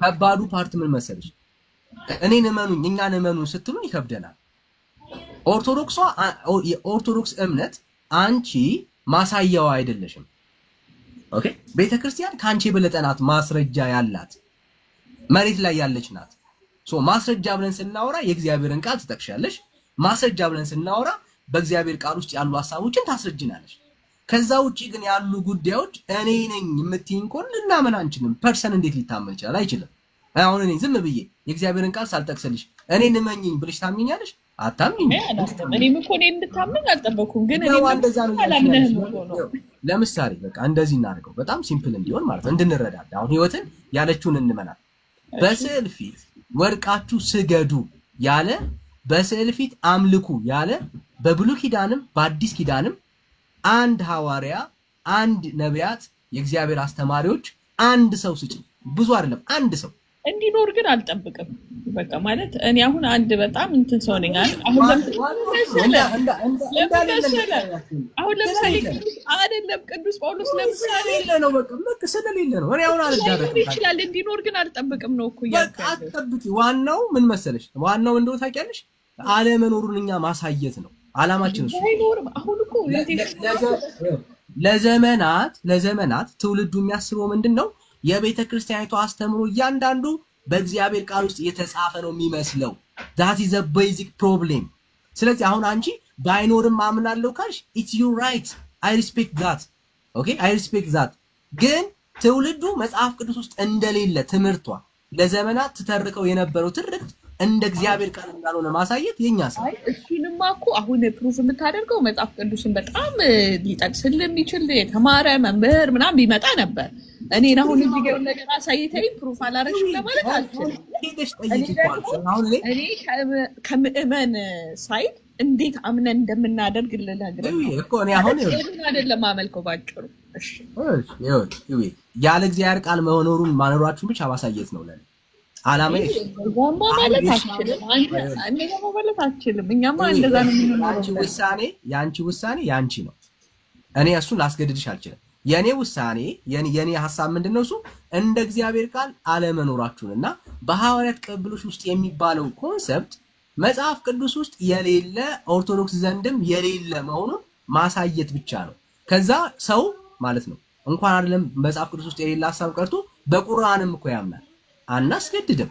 ከባዱ ፓርት ምን መሰለሽ? እኔን እመኑኝ እኛን እመኑን ስትሉን ይከብደናል። የኦርቶዶክስ እምነት አንቺ ማሳያው አይደለሽም። ኦኬ ቤተክርስቲያን ካንቺ በለጠናት ማስረጃ ያላት መሬት ላይ ያለች ናት። ሶ ማስረጃ ብለን ስናወራ የእግዚአብሔርን ቃል ትጠቅሻለሽ። ማስረጃ ብለን ስናወራ በእግዚአብሔር ቃል ውስጥ ያሉ ሐሳቦችን ታስረጅናለሽ። ከዛ ውጪ ግን ያሉ ጉዳዮች እኔ ነኝ የምትይኝ ኮን ልናመን አንችልም። ፐርሰን እንዴት ሊታመን ይችላል? አይችልም። አሁን እኔ ዝም ብዬ የእግዚአብሔርን ቃል ሳልጠቅስልሽ እኔ ንመኝኝ ብለሽ ታምኛለሽ? አታምኚኝ። እኔም እኮ እኔ እንድታመኝ አልጠበኩም፣ ግን እኔ እንደዛ ነው ያልኩሽ። ለምሳሌ በቃ እንደዚህ እናድርገው፣ በጣም ሲምፕል እንዲሆን ማለት ነው እንድንረዳዳ። አሁን ህይወትን ያለችውን እንመናል። በስዕል ፊት ወድቃችሁ ስገዱ ያለ፣ በስዕል ፊት አምልኩ ያለ በብሉይ ኪዳንም በአዲስ ኪዳንም አንድ ሐዋርያ፣ አንድ ነቢያት፣ የእግዚአብሔር አስተማሪዎች አንድ ሰው ስጪ። ብዙ አይደለም አንድ ሰው እንዲኖር ግን አልጠብቅም። በቃ ማለት እኔ አሁን አንድ በጣም እንትን ሰው ነኝ። አሁን ለምሳሌ አይደለም ቅዱስ ጳውሎስ ለምሳሌ ነው በቃ ስለሌለ ነው። እኔ አሁን አልዳረኩም ይችላል እንዲኖር ግን አልጠብቅም ነው እኮ ያልኩት። አትጠብቂ። ዋናው ምን መሰለሽ? ዋናው እንደው ታውቂያለሽ አለመኖሩን እኛ ማሳየት ነው አላማችን እሱ። አሁን እኮ ለዘመናት ትውልዱ የሚያስበው ምንድነው? የቤተ ክርስቲያኒቱ አስተምሮ እያንዳንዱ በእግዚአብሔር ቃል ውስጥ የተጻፈ ነው የሚመስለው። that is a basic problem። ስለዚህ አሁን አንቺ ባይኖርም አምናለሁ ካልሽ it's your right, I respect that. okay I respect that። ግን ትውልዱ መጽሐፍ ቅዱስ ውስጥ እንደሌለ ትምህርቷ ለዘመናት ትተርከው የነበረው ትርክት እንደ እግዚአብሔር ቃል እንዳልሆነ ማሳየት የኛ ሰው። እሱንማ እኮ አሁን ፕሩፍ የምታደርገው መጽሐፍ ቅዱስን በጣም ሊጠቅስልህ የሚችል የተማረ መምህር ምናምን ቢመጣ ነበር። እኔን አሁን እዚህ ጋር ነገር አሳይተኝ ፕሩፍ አላረግሽም ለማለት አልችልም። እኔ ከምእመን ሳይድ እንዴት አምነን እንደምናደርግ ልነግርህ እኮ እኔ አሁን አይደለም አመልከው ባጭሩ። እሺ ያለ እግዚአብሔር ቃል መኖሩን ማኖራችሁን ብቻ ማሳየት ነው ለኔ አላማዬ። ማለት አትችልም። እኛማ እንደዛ ነው የምንኖረው። ያንቺ ውሳኔ ያንቺ ነው። እኔ እሱን ላስገድድሽ አልችልም። የኔ ውሳኔ የኔ ሐሳብ ምንድነው? እሱ እንደ እግዚአብሔር ቃል አለመኖራችሁንና በሐዋርያት ቅብብሎች ውስጥ የሚባለው ኮንሰፕት መጽሐፍ ቅዱስ ውስጥ የሌለ ኦርቶዶክስ ዘንድም የሌለ መሆኑን ማሳየት ብቻ ነው። ከዛ ሰው ማለት ነው እንኳን አይደለም መጽሐፍ ቅዱስ ውስጥ የሌለ ሐሳብ ቀርቶ በቁርአንም እኮ ያምናል። አናስገድድም።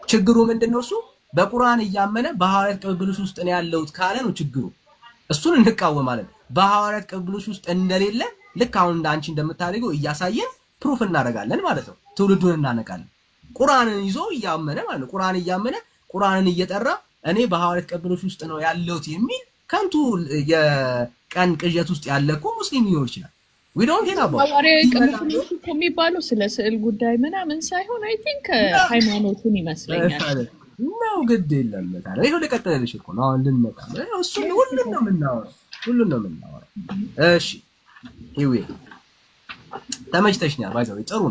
ችግሩ ምንድነው? እሱ በቁርአን እያመነ በሐዋርያት ቅብብሎች ውስጥ ነው ያለውት ካለ ነው ችግሩ። እሱን እንቃወማለን። በሐዋርያት ቅብብሎች ውስጥ እንደሌለ ልክ አሁን አንቺ እንደምታደርገው እያሳየን ፕሩፍ እናደርጋለን ማለት ነው። ትውልዱን እናነቃለን። ቁርአንን ይዞ እያመነ ማለት ነው። ቁርአን እያመነ ቁርአንን እየጠራ እኔ በሐዋርያት ቅብብሎች ውስጥ ነው ያለውት የሚል ከንቱ የቀን ቅዠት ውስጥ ያለ እኮ ሙስሊም ሊኖር ይችላል። we don't care about የሚባለው ስለ ስዕል ጉዳይ ምናምን ሳይሆን አይ ቲንክ ሃይማኖቱን ይመስለኛል ነው። ግድ የለም ታዲያ ይሄው ለቀጠለልሽ እኮ ነው አሁን ልንመጣ እሱ ሁሉን ነው የምናወራው። እሺ ይሄ ተመችተሽኛል። ባይዘው ጥሩ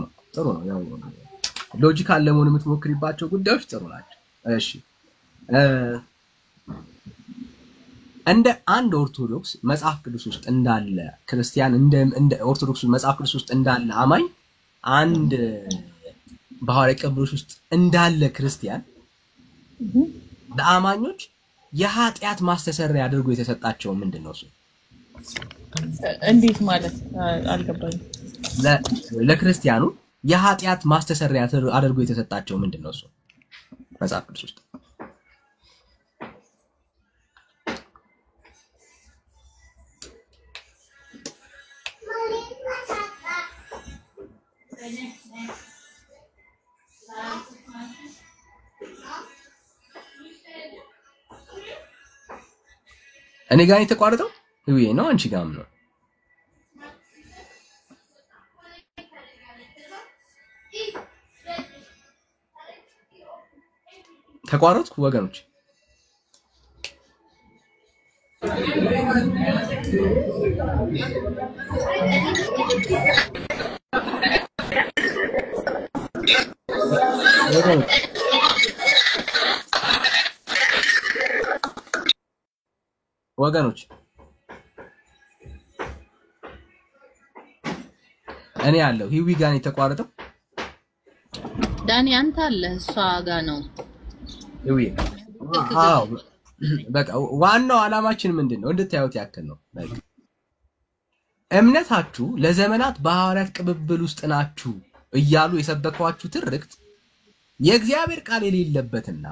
ነው ያው ሎጂካል ለመሆን የምትሞክሪባቸው ጉዳዮች ጥሩ ናቸው። እሺ እንደ አንድ ኦርቶዶክስ መጽሐፍ ቅዱስ ውስጥ እንዳለ ክርስቲያን እንደ ኦርቶዶክስ መጽሐፍ ቅዱስ ውስጥ እንዳለ አማኝ አንድ በሐዋርያት ቅብብሎች ውስጥ እንዳለ ክርስቲያን ለአማኞች የኃጢአት ማስተሰሪያ አድርጎ የተሰጣቸው ምንድነው? እሱ እንዴት ማለት አልገባኝም። ለክርስቲያኑ የኃጢአት ማስተሰሪያ አድርጎ የተሰጣቸው ምንድነው? እሱ መጽሐፍ ቅዱስ ውስጥ እኔ ጋር የተቋረጠው ይሄ ነው። አንቺ ጋርም ነው። ተቋረጥኩ ወገኖች። ወገኖች እኔ ያለው ሂዊ ጋር የተቋረጠው ዳኒ አንተ አለ እሷ ጋር ነው። ሂዊ አዎ በቃ ዋናው ዓላማችን ምንድነው እንድታዩት ያክል ነው። በቃ እምነታችሁ ለዘመናት በሐዋርያት ቅብብል ውስጥ ናችሁ እያሉ የሰበኳችሁ ትርክት የእግዚአብሔር ቃል የሌለበትና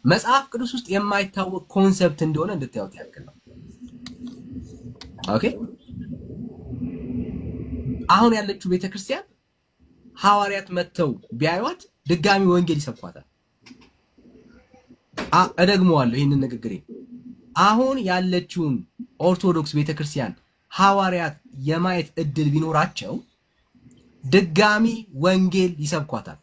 መጽሐፍ ቅዱስ ውስጥ የማይታወቅ ኮንሰፕት እንደሆነ እንድታዩት ያክል ነው። ኦኬ አሁን ያለችው ቤተክርስቲያን ሐዋርያት መተው ቢያዩት ድጋሚ ወንጌል ይሰብኳታል። እደግመዋለሁ ይሄንን ንግግሬ። አሁን ያለችውን ኦርቶዶክስ ቤተክርስቲያን ሐዋርያት የማየት እድል ቢኖራቸው ድጋሚ ወንጌል ይሰብኳታል።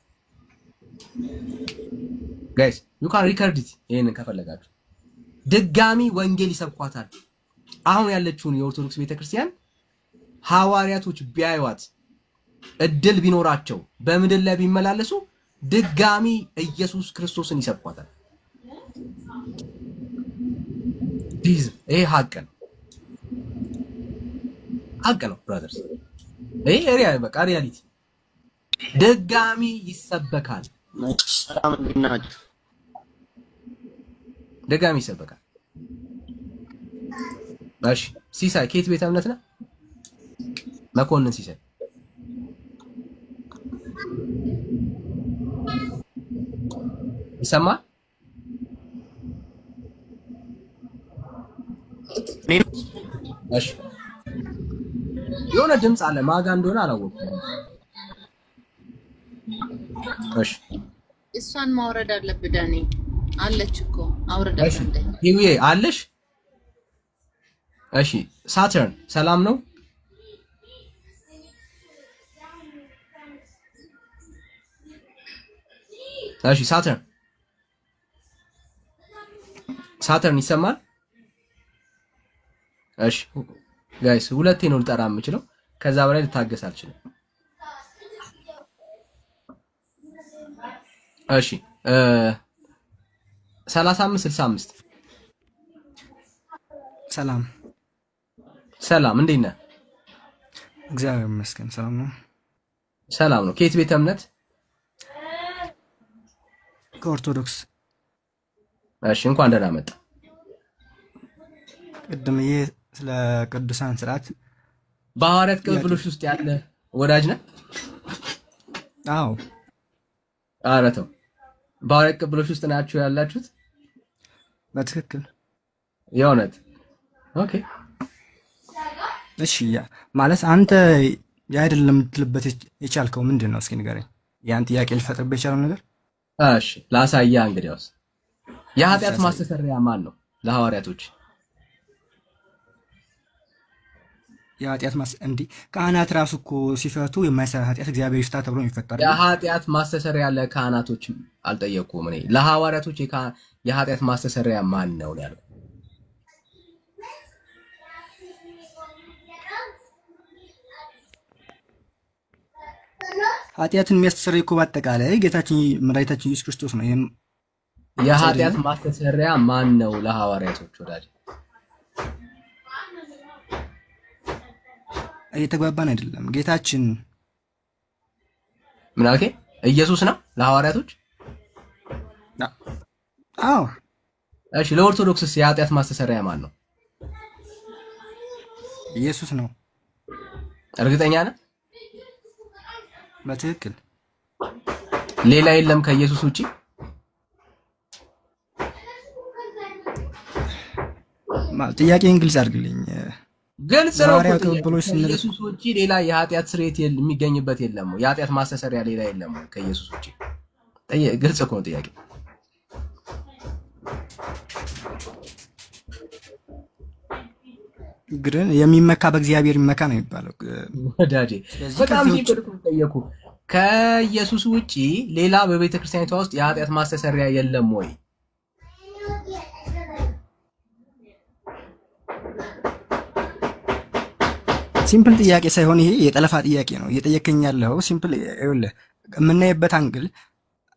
ጋይስ you can record it ይሄንን ከፈለጋችሁ ድጋሚ ወንጌል ይሰብኳታል። አሁን ያለችውን የኦርቶዶክስ ቤተክርስቲያን ሐዋርያቶች ቢያዩት እድል ቢኖራቸው በምድር ላይ ቢመላለሱ ድጋሚ ኢየሱስ ክርስቶስን ይሰብኳታል። ይሄ ሀቅ ነው ብራዘርስ። ይሄ በቃ ሪያሊቲ ድጋሚ ይሰበካል። ሰላም እንድናችሁ ድጋሚ ይሰበካል። እሺ ሲሳይ ከየት ቤተ እምነት ነው? መኮንን ሲሳይ ይሰማል? እሺ የሆነ ድምጽ አለ ማጋ እንደሆነ አላወኩም። እሺ እሷን ማውረድ አለብህ ዳኒ። አለች እኮ አውረዳት እንደ ይሄ አለሽ። እሺ ሳተርን ሰላም ነው? እሺ ሳተርን ይሰማል? እሺ ጋይስ ሁለቴ ነው ልጠራ የምችለው፣ ከዛ በላይ ልታገስ አልችልም። እሺ 3565 ሰላም እንዴት ነህ? እግዚአብሔር ይመስገን ሰላም ነው። ሰላም ነው። ከየት ቤተ እምነት? ከኦርቶዶክስ። እሺ እንኳን ደህና መጣ። ቅድምዬ ስለ ቅዱሳን ስርዓት በሐዋርያት ቅብብሎች ውስጥ ያለ ወዳጅ ነህ? አዎ። ኧረ ተው። በሐዋርያት ቅብብሎች ውስጥ ናችሁ ያላችሁት? በትክክል የእውነት? ኦኬ እሺ ማለት አንተ አይደለም ልትልበት የቻልከው ምንድን ነው? እስኪ ንገረኝ። ያን ጥያቄ ልፈጥርበት የቻለው ነገር? እሺ ላሳያ። እንግዲያውስ የኃጢአት ማስተሰሪያ ማን ነው ለሐዋርያቶች? የኃጢአት እንዴ ካህናት ራሱ እኮ ሲፈቱ የማይሰራ ኃጢአት እግዚአብሔር ይፍታ ተብሎ ይፈታል። የኃጢአት ማስተሰሪያ ለካህናቶች አልጠየቁም። እኔ ለሐዋርያቶች የኃጢአት ማስተሰሪያ ማን ነው ያለው? ኃጢአትን የሚያስተሰርይ እኮ በአጠቃላይ ጌታችን መድኃኒታችን ኢየሱስ ክርስቶስ ነው። የኃጢአት ማስተሰሪያ ማን ነው ለሐዋርያቶች ወዳጅ? እየተግባባን አይደለም። ጌታችን ምን አልከኝ? ኢየሱስ ነው ለሐዋርያቶች? አዎ። እሺ ለኦርቶዶክስስ የኃጢአት ማስተሰሪያ ማን ነው? ኢየሱስ ነው። እርግጠኛ ነህ? በትክክል። ሌላ የለም ከኢየሱስ ውጪ? ጥያቄን ግልጽ አድርግልኝ። ግልጽ ነው። ከኢየሱስ ውጪ ሌላ የኃጢአት ስርየት የሚገኝበት የለም። የኃጢአት ማስተሰሪያ ሌላ የለም ከኢየሱስ ውጪ? ግልጽ እኮ ነው ጥያቄ። ግን የሚመካ በእግዚአብሔር ይመካ ነው የሚባለው ወዳጄ። በጣም ሲምፕል ነው ጠየቁ። ከኢየሱስ ውጪ ሌላ በቤተ ክርስቲያኒቷ ውስጥ የኃጢአት ማስተሰሪያ የለም ወይ? ሲምፕል ጥያቄ ሳይሆን ይሄ የጠለፋ ጥያቄ ነው እየጠየቀኝ ያለው። ሲምፕል ይኸውልህ የምናይበት አንግል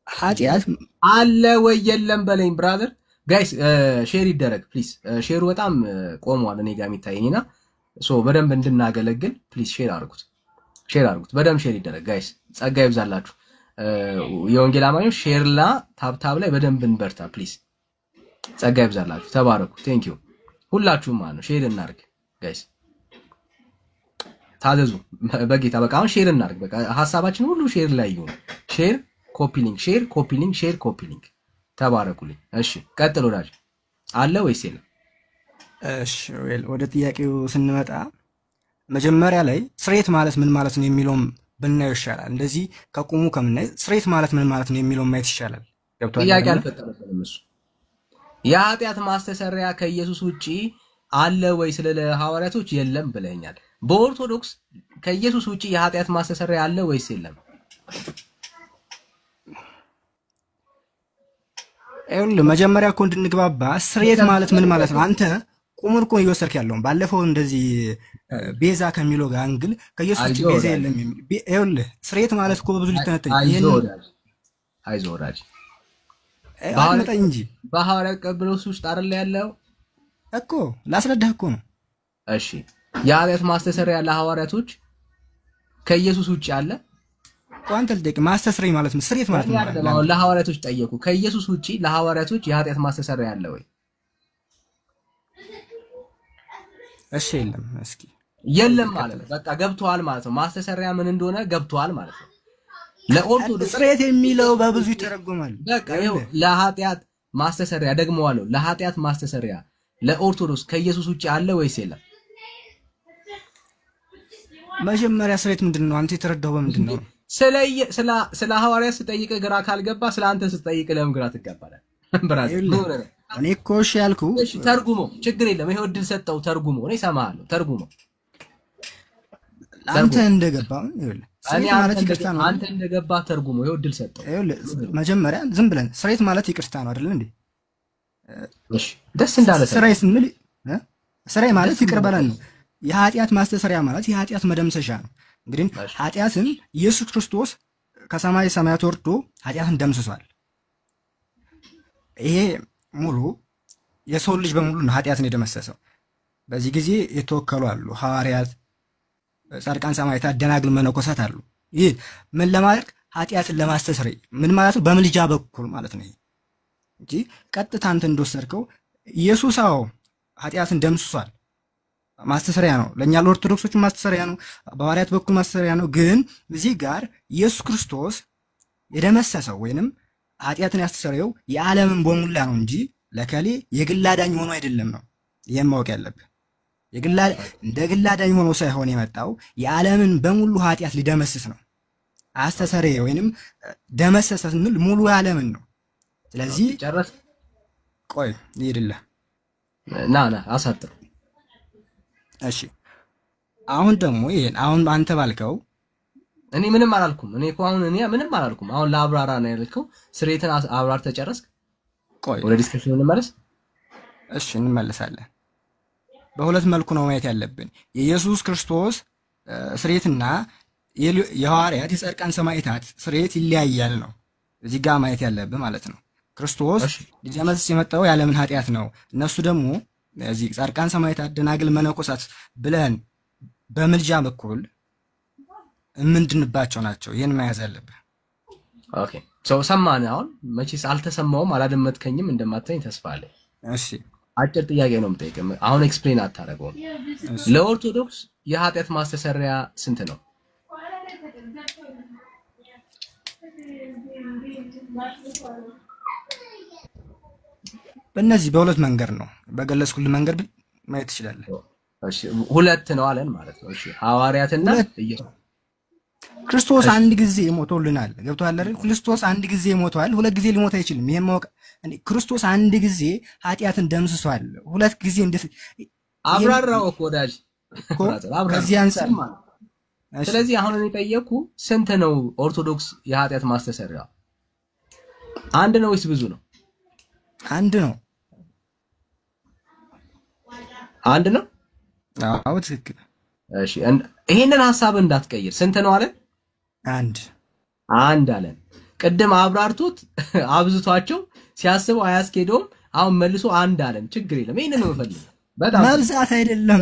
ኃጢአት አለ ወይ የለም በለኝ ብራዘር። ጋይስ ሼር ይደረግ ፕሊዝ። ሼሩ በጣም ቆሟል እኔ ጋር የሚታየኝና በደንብ እንድናገለግል ፕሊዝ ሼር አድርጉት። በደንብ ሼር ይደረግ ጋይስ። ጸጋ ይብዛላችሁ። የወንጌል አማኞች ሼርላ ታብታብ ላይ በደንብ እንበርታ ፕሊዝ። ጸጋ ይብዛላችሁ። ተባረኩ። ቴንክ ዩ ሁላችሁም ማለት ነው። ሼር እናርግ ጋይስ፣ ታዘዙ በጌታ። በቃ አሁን ሼር እናርግ። በቃ ሐሳባችን ሁሉ ሼር ላይ ይሁን። ሼር ኮፒ ሊንክ፣ ሼር ኮፒ ሊንክ፣ ሼር ኮፒ ሊንክ። ተባረኩልኝ። እሺ ቀጥል ወዳጅ። አለ ወይስ የለም? እሺ ወደ ጥያቄው ስንመጣ መጀመሪያ ላይ ስሬት ማለት ምን ማለት ነው የሚለውም ብናየው ይሻላል። እንደዚህ ከቁሙ ከምናይ ስሬት ማለት ምን ማለት ነው የሚለውም ማየት ይሻላል። ገብቷል? ጥያቄ አልፈጠረም እሱ። የኃጢአት ማስተሰሪያ ከኢየሱስ ውጪ አለ ወይ ስለ ሐዋርያቶች የለም ብለኛል። በኦርቶዶክስ ከኢየሱስ ውጪ የኃጢአት ማስተሰሪያ አለ ወይስ የለም? ይኸውልህ መጀመሪያ እኮ እንድንግባባ ስሬት ማለት ምን ማለት ነው? አንተ ቁሙን እኮ እየወሰድክ ያለው ባለፈው እንደዚህ ቤዛ ከሚለው ጋር አንግል ከኢየሱስ ውጪ ቤዛ የለም የሚል ይኸውልህ ስሬት ማለት እኮ በብዙ ሊተነተን አይዞህ ወዳጅ አልመጣ እንጂ በሐዋርያት ቀብሮስ ውስጥ አይደል ያለው እኮ ላስረዳህ እኮ ነው። እሺ የኃጢአት ማስተሰሪያ ለሐዋርያቶች ከኢየሱስ ውጪ አለ? አንተ ልጠይቅ ማስተሰሪያ ማለት ምን ስሬት ማለት ነው? ለሐዋርያቶች ጠየቁ። ከኢየሱስ ውጪ ለሐዋርያቶች የኃጢአት ማስተሰሪያ አለ ወይ? እሺ የለም። እስኪ የለም ማለት ነው። በቃ ገብቷል ማለት ነው። ማስተሰሪያ ምን እንደሆነ ገብቷል ማለት ነው። ለኦርቶዶክስ ስሬት የሚለው በብዙ ይተረጎማል። በቃ ይኸው ለኃጢአት ማስተሰሪያ ደግመዋለሁ። ለኃጢአት ማስተሰሪያ ለኦርቶዶክስ ከኢየሱስ ውጪ አለ ወይስ የለም? መጀመሪያ ስሬት ምንድነው? አንተ የተረዳው በምንድን ነው? ስለ ሐዋርያት ስጠይቅ ግራ ካልገባ ስለ አንተ ስጠይቅ ለምን ግራ ትጋባለህ? ብራዘር እኔ እኮ እሺ ያልኩህ እሺ ተርጉሞ ችግር የለም። ይሄው እድል ሰጠው ተርጉሞ። እኔ እሰማሃለሁ። ተርጉሞ አንተ እንደገባ ይኸውልህ ስሬት ማለት ይቅርታ ነው። አንተ እንደገባ ተርጉሞ ይሄው እድል ሰጠው። ይኸውልህ መጀመሪያ ዝም ብለን ስሬት ማለት ይቅርታ ነው አይደል እንዴ? እሺ ደስ እንዳለ ስሬት ስንል ስሬት ማለት ይቅር በለን ነው። የኃጢአት ማስተሰሪያ ማለት የኃጢአት መደምሰሻ ነው። እንግዲህ ኃጢአትን ኢየሱስ ክርስቶስ ከሰማይ ሰማያት ወርዶ ኃጢአትን ደምስሷል። ይሄ ሙሉ የሰው ልጅ በሙሉ ነው ኃጢአትን የደመሰሰው። በዚህ ጊዜ የተወከሉ አሉ ሐዋርያት፣ ጻድቃን፣ ሰማዕታት፣ ደናግል፣ መነኮሳት አሉ። ይህ ምን ለማድረግ ኃጢአትን ለማስተሰረይ ምን ማለት ነው? በምልጃ በኩል ማለት ነው እንጂ ቀጥታ አንተ እንደወሰድከው ኢየሱስ አዎ ኃጢአትን ደምስሷል። ማስተሰሪያ ነው ለኛ ለኦርቶዶክሶች ማስተሰሪያ ነው። በሐዋርያት በኩል ማስተሰሪያ ነው። ግን እዚህ ጋር ኢየሱስ ክርስቶስ የደመሰሰው ወይንም ኃጢአትን ያስተሰረየው የዓለምን በሙላ ነው እንጂ ለከሌ የግል አዳኝ ሆኖ አይደለም ነው። ይሄን ማወቅ ያለብህ እንደ ግል አዳኝ ሆኖ ሳይሆን የመጣው የዓለምን በሙሉ ኃጢአት ሊደመስስ ነው። አስተሰረየ ወይንም ደመሰሰ ስንል ሙሉ የዓለምን ነው። ስለዚህ ጨረስ። ቆይ ይሄድልህ ና አሳጥር። እሺ አሁን ደግሞ ይሄን አሁን አንተ ባልከው እኔ ምንም አላልኩም። እኔ ምንም አላልኩም። አሁን ለአብራራ ነው ያልከው። ስሬትን አብራር ተጨረስክ። ቆይ ወደ ዲስከሽን እንመለስ። እሺ እንመለሳለን። በሁለት መልኩ ነው ማየት ያለብን። የኢየሱስ ክርስቶስ ስሬትና የሐዋርያት የጻድቃን ሰማዕታት ስሬት ይለያያል ነው እዚህ ጋር ማየት ያለብን ማለት ነው። ክርስቶስ ሊደመስስ የመጣው የዓለምን ኃጢአት ነው። እነሱ ደግሞ እዚህ ጻድቃን፣ ሰማዕታት፣ ደናግል፣ መነኮሳት ብለን በምልጃ በኩል እምንድንባቸው ናቸው። ይሄን መያዝ አለብህ። ኦኬ ሰው ሰማን። አሁን መቼስ አልተሰማውም አላደመጥከኝም እንደማትተኝ ተስፋ አለኝ። እሺ አጭር ጥያቄ ነው የምጠይቅህ። አሁን ኤክስፕሌን አታደርገውም። ለኦርቶዶክስ የኃጢአት ማስተሰሪያ ስንት ነው? በእነዚህ በሁለት መንገድ ነው በገለጽኩልህ መንገድ ማየት ትችላለህ። እሺ ሁለት ነው አለን ማለት ነው። እሺ ሐዋርያትና ክርስቶስ አንድ ጊዜ ሞቶልናል። ገብቶሃል አይደል? ክርስቶስ አንድ ጊዜ ሞቷል። ሁለት ጊዜ ሊሞት አይችልም። ይሄን ማወቅ ክርስቶስ አንድ ጊዜ ኃጢአትን ደምስሷል። ሁለት ጊዜ እንዴት አብራራው እኮ ወዳጅ ከዚህ አንፃር። ስለዚህ አሁን እኔ ጠየቅኩ ስንት ነው ኦርቶዶክስ የኃጢአት ማስተሰሪያ? አንድ ነው ወይስ ብዙ ነው? አንድ ነው። አንድ ነው? አዎ ትክክል። እሺ ይሄንን ሐሳብ እንዳትቀይር። ስንት ነው አለን? አንድ አለን። ቅድም አብራርቶት አብዝቷቸው ሲያስበው አያስኬደውም። አሁን መልሶ አንድ አለን። ችግር የለም። ይሄንን ነው ፈልገው በጣም መብዛት አይደለም።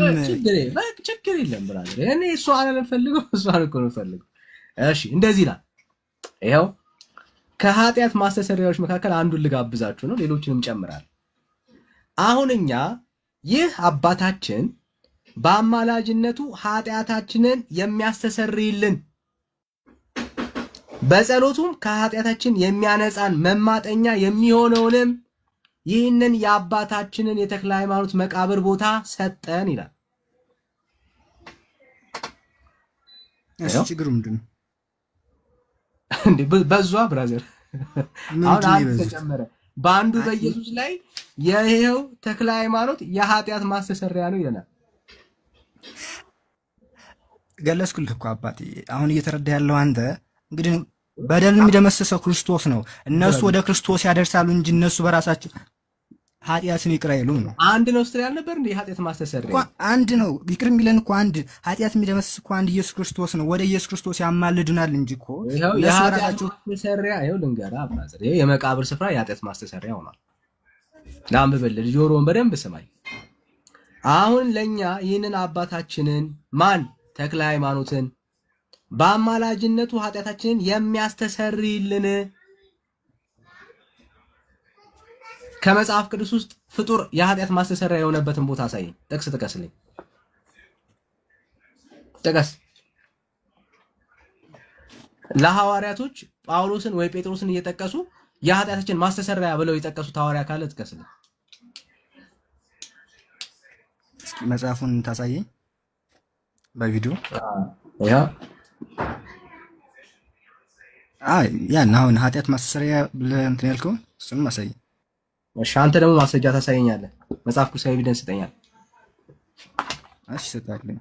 ችግር የለም ብራዘር። እኔ እሱ አይደለም ፈልገው እሷን እኮ ነው ፈልገው። እሺ እንደዚህ ይላል። ይሄው ከኃጢአት ማስተሰሪያዎች መካከል አንዱን ልጋብዛችሁ ነው። ሌሎችንም ጨምራል። አሁን እኛ ይህ አባታችን በአማላጅነቱ ኃጢአታችንን የሚያስተሰርይልን በጸሎቱም ከኃጢአታችን የሚያነጻን መማጠኛ የሚሆነውንም ይህንን የአባታችንን የተክለ ሃይማኖት መቃብር ቦታ ሰጠን ይላል። እሺ ችግሩ ምንድነው? እንዴ በዛ ብራዘር አሁን አንተ ተጨመረ በአንዱ በኢየሱስ ላይ የይሄው ተክለ ሃይማኖት የኃጢአት ማስተሰሪያ ነው ይለናል። ገለጽኩልህ እኮ አባቴ። አሁን እየተረዳ ያለው አንተ እንግዲህ በደልን የሚደመስሰው ክርስቶስ ነው። እነሱ ወደ ክርስቶስ ያደርሳሉ እንጂ እነሱ በራሳቸው ኃጢአትን ይቅር አይሉም ነው። አንድ ነው ስትል ያልነበር እንዴ? ኃጢአት ማስተሰሪያ እኮ አንድ ነው። ይቅር የሚለን እኮ አንድ፣ ኃጢአት የሚደመስስ እኮ አንድ ኢየሱስ ክርስቶስ ነው። ወደ ኢየሱስ ክርስቶስ ያማልዱናል እንጂ እኮ ይሄው የኃጢአት ማስተሰሪያ ይሄው ልንገርህ ብራዘር፣ ይሄው የመቃብር ስፍራ የኃጢአት ማስተሰሪያ ሆኗል። ላምብበል ጆሮውን በደንብ ስማኝ። አሁን ለኛ ይህንን አባታችንን ማን ተክለ ሃይማኖትን በአማላጅነቱ ኃጢአታችንን የሚያስተሰርይልን ከመጽሐፍ ቅዱስ ውስጥ ፍጡር የኃጢአት ማስተሰሪያ የሆነበትን ቦታ አሳየኝ። ጥቅስ ጥቀስልኝ። ጥቀስ። ለሐዋርያቶች ጳውሎስን ወይ ጴጥሮስን እየጠቀሱ የኃጢአታችን ማስተሰሪያ ብለው የጠቀሱት ሐዋርያ ካለ ጥቀስልኝ። እስኪ መጽሐፉን ታሳየኝ በቪዲዮ። ያ ያን አሁን ኃጢአት ማስተሰሪያ ብለህ እንትን ያልከው እሱን ማሳየኝ። እሺ አንተ ደግሞ ማስረጃ ታሳየኛለህ። መጽሐፍ ቅዱሳዊ ኤቪደንስ ስጠኛል። እሺ ሰጣለሁ።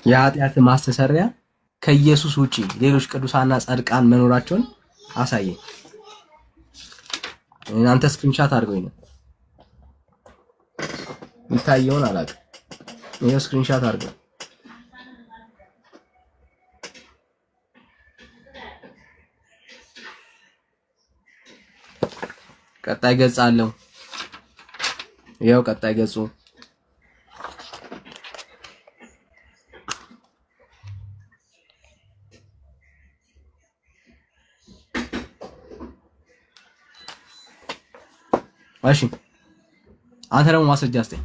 የኃጢአት ማስተሰሪያ ከኢየሱስ ውጪ ሌሎች ቅዱሳንና ጻድቃን መኖራቸውን አሳየኝ። እናንተ ስክሪንሻት አድርገኝ ነው ይታየውን አላውቅም። ይሄ ስክሪንሻት አድርገው። ቀጣይ ገጽ አለው። ይሄው ቀጣይ ገጹ እሺ አንተ ደግሞ ማስረጃ ስጠኝ።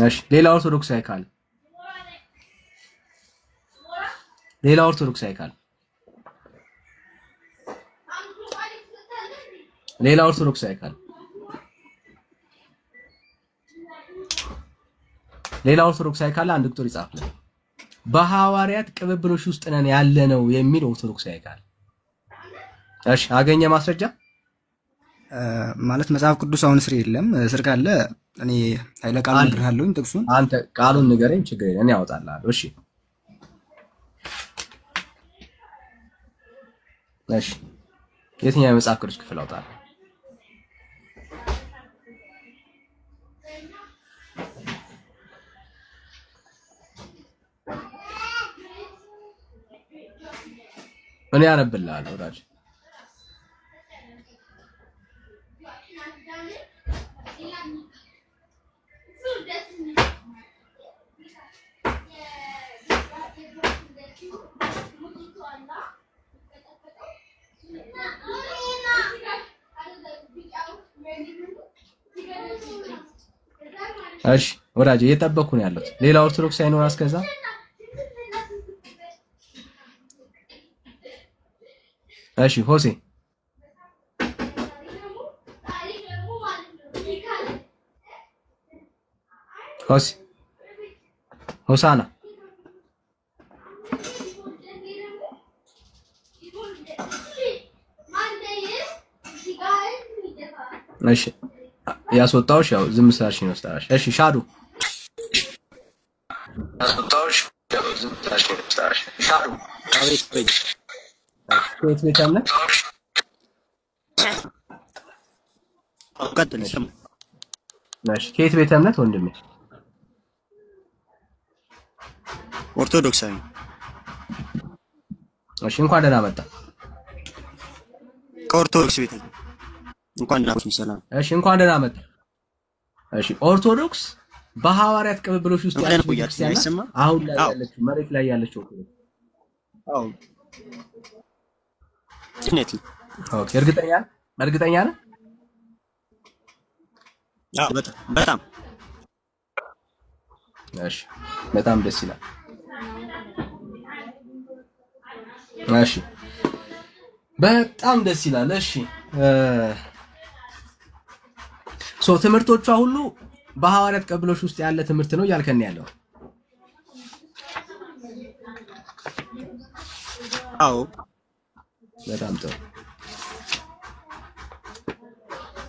እሺ ሌላ ኦርቶዶክሳዊ ካለ ሌላ ኦርቶዶክሳዊ ካለ ሌላ ኦርቶዶክሳዊ ካለ ሌላ ኦርቶዶክሳዊ ካለ አንድ ቁጥር ይጻፍልኝ። በሐዋርያት ቅብብሎች ውስጥ ነን ያለነው የሚል ኦርቶዶክሳዊ ካለ እሺ አገኘ ማስረጃ ማለት መጽሐፍ ቅዱስ አሁን ስር የለም። ስር ካለ እኔ ኃይለ ቃል ነግርሃለሁኝ። ጥቅሱን አንተ ቃሉን ንገረኝ፣ ችግር የለም እኔ አወጣልሃለሁ። እሺ እሺ የትኛው የመጽሐፍ ቅዱስ ክፍል አውጣለህ? እኔ አነብልሃለሁ ወዳጅ። እሺ ወዳጅ እየጠበኩ ነው ያለሁት። ሌላ ኦርቶዶክስ አይኖር አስከዛ እሺ ሆሴ ሆሴ ሆሳና እሺ ያስወጣውሽ ያው ዝም ስላልሽ ነው ስታሽ። እሺ ሻዱ ያስወጣውሽ ያው ዝም ስላልሽ ነው ስታሽ። ሻዱ አቤት በይ ከየት ቤት እምነት ቀጥል። እሺ ከየት ቤት እምነት ወንድሜ? ኦርቶዶክሳዊ። እሺ እንኳን ደህና መጣ። ከኦርቶዶክስ ቤት እንኳን ደህና ቆይ። ሰላም። እሺ እንኳን ደህና መጣ። እሺ ኦርቶዶክስ በሐዋርያት ቅብብሎች ውስጥ ያለች ቤተክርስቲያን አሁን ላይ ያለችው መሬት ላይ ያለችው ኦርቶዶክስ። አዎ ስኔት ኦኬ። እርግጠኛ ነህ? አዎ በጣም እሺ በጣም ደስ ይላል። እሺ በጣም ደስ ይላል። እሺ ትምህርቶቿ ሁሉ በሐዋርያት ቅብብሎች ውስጥ ያለ ትምህርት ነው እያልከን ያለው? አዎ በጣም ጥሩ።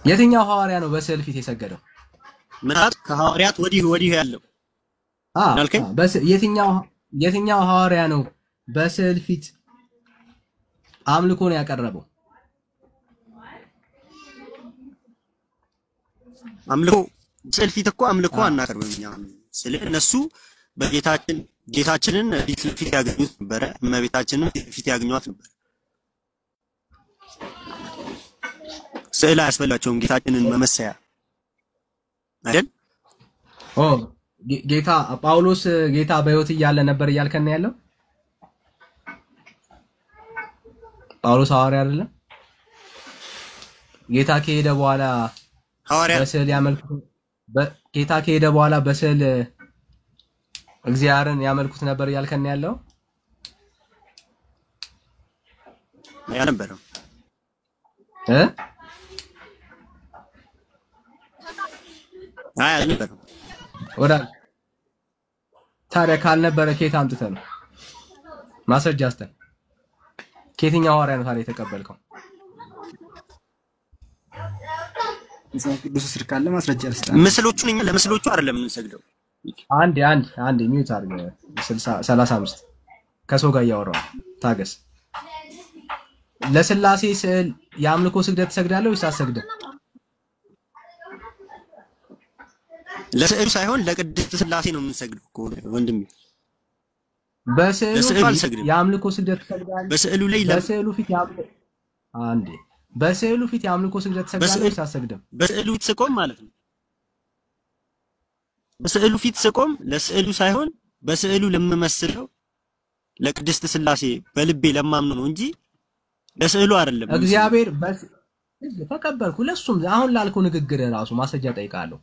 የትኛው ሐዋርያ ነው በስዕል ፊት የሰገደው? ምናት ከሐዋርያት ወዲህ ያለው የትኛው ሐዋርያ ነው በስዕል ፊት አምልኮን ያቀረበው? አምልኮ ስዕል ፊት እኮ አምልኮ አናቀርብም እኛ። ስለ እነሱ ጌታችንን ፊት ያገኙት ነበር፣ እመቤታችንን ፊት ያገኙት ነበር። ስዕል አያስፈልጋቸውም ጌታችንን መመሰያ አይደል? ጌታ ጳውሎስ ጌታ በሕይወት እያለ ነበር እያልከን ያለው? ጳውሎስ ሐዋርያ አይደለም? ጌታ ከሄደ በኋላ ሐዋርያ በስዕል ያመልኩት ጌታ ከሄደ በኋላ በስዕል እግዚአብሔርን ያመልኩት ነበር እያልከን ያለው? ያ ነበረው አይ አልነበረም። ታዲያ ካልነበረ ከየት አምጥተህ ነው? ማስረጃ አስተን ከየትኛው ሐዋርያ ነው ታዲያ የተቀበልከው? መጽሐፍ ቅዱስ ስር ካለ ማስረጃ ልስጥ። ምስሎቹን እኛ ለምስሎቹ አይደለም የምንሰግደው። አንድ ሚዩት አድርገህ 35 ከሰው ጋር እያወራሁ ታገስ። ለስላሴ ስዕል የአምልኮ ስግደት ትሰግዳለህ ወይስ አትሰግድም? ለስዕሉ ሳይሆን ለቅድስት ስላሴ ነው የምንሰግደው እኮ ወንድሜ። በስዕሉ የአምልኮ ስግደት ትሰግዳለህ? በስዕሉ ፊት የአምልኮ ስግደት ትሰግዳለህ ወይስ አትሰግድም? በስዕሉ ፊት ስቆም ማለት ነው። በስዕሉ ፊት ስቆም ለስዕሉ ሳይሆን በስዕሉ ለምመስለው ለቅድስት ስላሴ በልቤ ለማምኑ ነው እንጂ ለስዕሉ አይደለም። እግዚአብሔር ተቀበልኩ። ለሱም አሁን ላልከው ንግግር ራሱ ማስረጃ ጠይቃለሁ።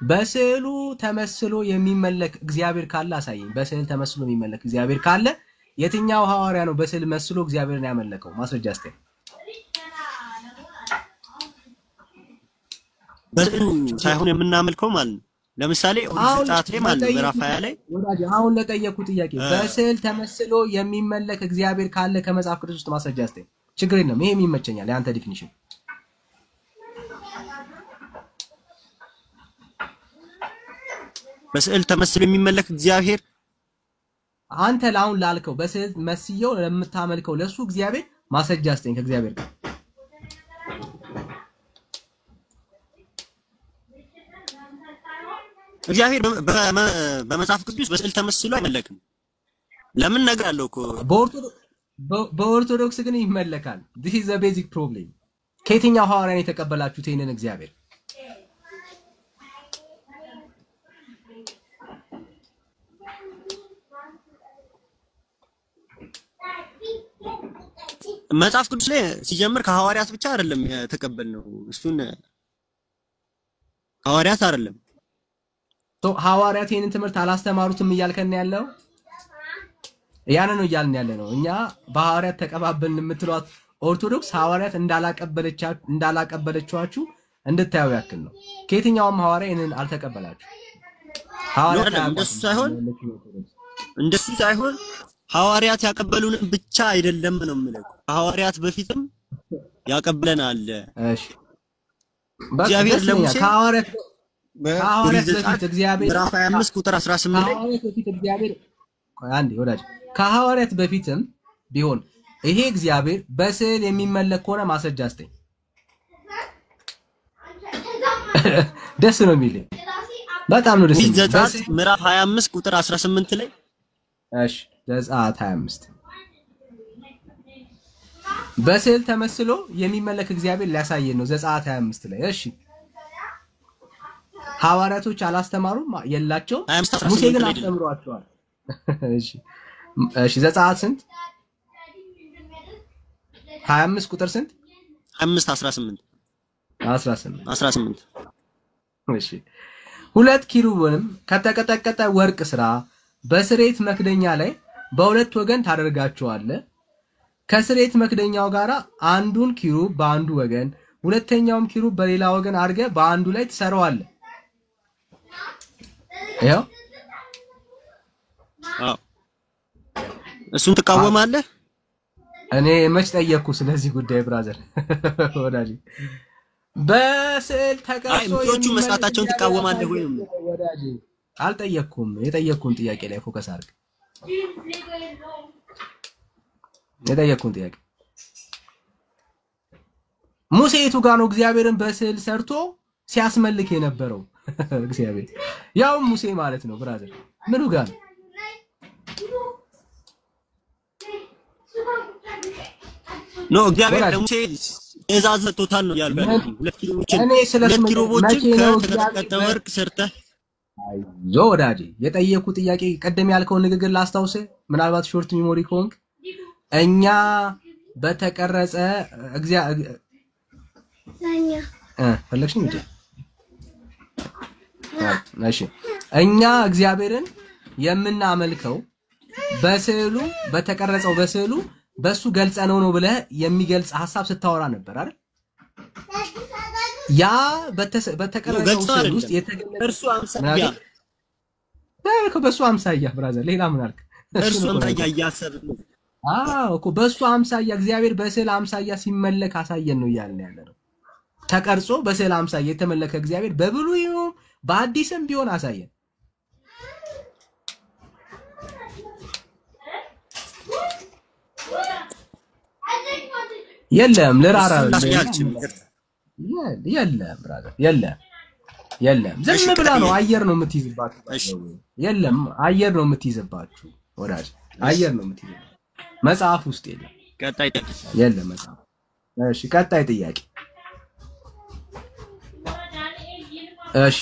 በስዕሉ ተመስሎ የሚመለክ እግዚአብሔር ካለ አሳየኝ። በስዕል ተመስሎ የሚመለክ እግዚአብሔር ካለ የትኛው ሐዋርያ ነው በስዕል መስሎ እግዚአብሔርን ያመለከው? ማስረጃ አስተኝ። በስዕሉ ሳይሆን የምናመልከው ማለት ነው። ለምሳሌ ኦሪት ዘጸአት ላይ ማለት ነው ምዕራፍ 20 ላይ ወዳጅ አሁን ለጠየቁ ጥያቄ በስዕል ተመስሎ የሚመለክ እግዚአብሔር ካለ ከመጽሐፍ ቅዱስ ውስጥ ማስረጃ አስተኝ። ችግር የለም። ይሄም ይመቸኛል ያንተ ዲፊኒሽን። በስዕል ተመስሎ የሚመለክ እግዚአብሔር አንተ ለአሁን ላልከው በስዕል መስየው ለምታመልከው ለሱ እግዚአብሔር ማስረጃ አስተኝ ከእግዚአብሔር ጋር። እግዚአብሔር በመጽሐፍ ቅዱስ በስዕል ተመስሎ አይመለክም። ለምን ነገር አለው እኮ በኦርቶዶክስ ግን ይመለካል። this is the basic problem። ከየትኛው ሐዋርያ ነው የተቀበላችሁት ይሄንን እግዚአብሔር? መጽሐፍ ቅዱስ ላይ ሲጀምር ከሐዋርያት ብቻ አይደለም የተቀበልነው። እሱን ሐዋርያት አይደለም ሐዋርያት ይሄንን ትምህርት አላስተማሩትም እያልከን ያለው? ያን ነው እያልን ያለ ነው። እኛ በሐዋርያት ተቀባበልን የምትሏት ኦርቶዶክስ ሐዋርያት እንዳላቀበለቻችሁ እንድታዩ ያክል ነው። ከየትኛውም ሐዋርያ ይሄንን አልተቀበላችሁ። ሐዋርያት እንደሱ ሳይሆን ሐዋርያት ያቀበሉንን ብቻ አይደለም ነው የምለው። ሐዋርያት በፊትም ያቀበለናል። እሺ እግዚአብሔር ለሙሴ ከሐዋርያት በፊት እግዚአብሔር ምዕራፍ 25 ቁጥር 18 ላይ ከሐዋርያት በፊት እግዚአብሔር አንዴ ወዳጅ ከሐዋርያት በፊትም ቢሆን ይሄ እግዚአብሔር በስዕል የሚመለክ ከሆነ ማስረጃ አስተኝ። ደስ ነው የሚለኝ በጣም ነው ደስ የሚለኝ። ዘጸአት ምዕራፍ 25 ቁጥር 18 ላይ እሺ ዘጸአት 25 በስዕል ተመስሎ የሚመለክ እግዚአብሔር ሊያሳየን ነው ዘጸአት 25 ላይ። እሺ ሐዋርያቶች አላስተማሩም የላቸውም ሙሴ ግን አስተምሯቸዋል። እሺ ዘጸአት ስንት 25 ቁጥር ስንት 18 እሺ ሁለት ኪሩብንም ከተቀጠቀጠ ወርቅ ስራ በስሬት መክደኛ ላይ በሁለት ወገን ታደርጋቸዋለህ። ከስሬት መክደኛው ጋራ አንዱን ኪሩብ በአንዱ ወገን ሁለተኛውም ኪሩብ በሌላ ወገን አድርገህ በአንዱ ላይ ትሰራዋለህ። ያው እሱን ትቃወማለህ? እኔ መች ጠየቅኩ ስለዚህ ጉዳይ ብራዘር ወዳጅ። በስዕል ተቀርጾ ብዙዎቹ መስራታቸውን ትቃወማለህ ወይ ነው ወዳጅ? አልጠየቅኩም። የጠየቅኩን ጥያቄ ላይ ፎከስ አድርግ። የጠየቅኩን ጥያቄ ሙሴ የቱ ጋር ነው እግዚአብሔርን በስዕል ሰርቶ ሲያስመልክ የነበረው? እግዚአብሔር ያው ሙሴ ማለት ነው ብራዘር። ምኑ ጋር ነው? ኖ እግዚአብሔር ለሙሴ ትእዛዝ ሰጥቶታል ነው ያልኩት። ሁለት ኪሩቦችን ከተቀጠቀጠ ወርቅ ሰርተህ አይዞ ወዳጄ። የጠየቁ ጥያቄ ቀደም ያልከውን ንግግር ላስታውስ፣ ምናልባት ሾርት ሜሞሪ ከሆንክ እኛ በተቀረጸ ፈለግሽ እንዴ? እሺ እኛ እግዚአብሔርን የምናመልከው በስዕሉ በተቀረጸው በስዕሉ በሱ ገልጸነው ነው ብለህ የሚገልጽ ሐሳብ ስታወራ ነበር አይደል? ያ በተቀረጸው ስዕል ውስጥ የተገለጸ እርሱ አምሳያ በሱ አምሳያ ብራዘር፣ ሌላ ምን አልክ? እርሱ አምሳያ ያሰብን እኮ በሱ አምሳያ እግዚአብሔር በስዕል አምሳያ ሲመለክ አሳየን ነው እያልን ያለነው። ተቀርጾ በስዕል አምሳያ የተመለከ እግዚአብሔር በብሉይም በአዲስም ቢሆን አሳየን። የለም ለራራ የለም ብራዘር የለም ዝም ብላ ነው አየር ነው የምትይዝባችሁ። የለም አየር ነው የምትይዝባችሁ ወዳጅ፣ አየር ነው የምትይዝባችሁ። መጽሐፍ ውስጥ የለም። ቀጣይ የለም መጽሐፍ። እሺ ቀጣይ ጥያቄ። እሺ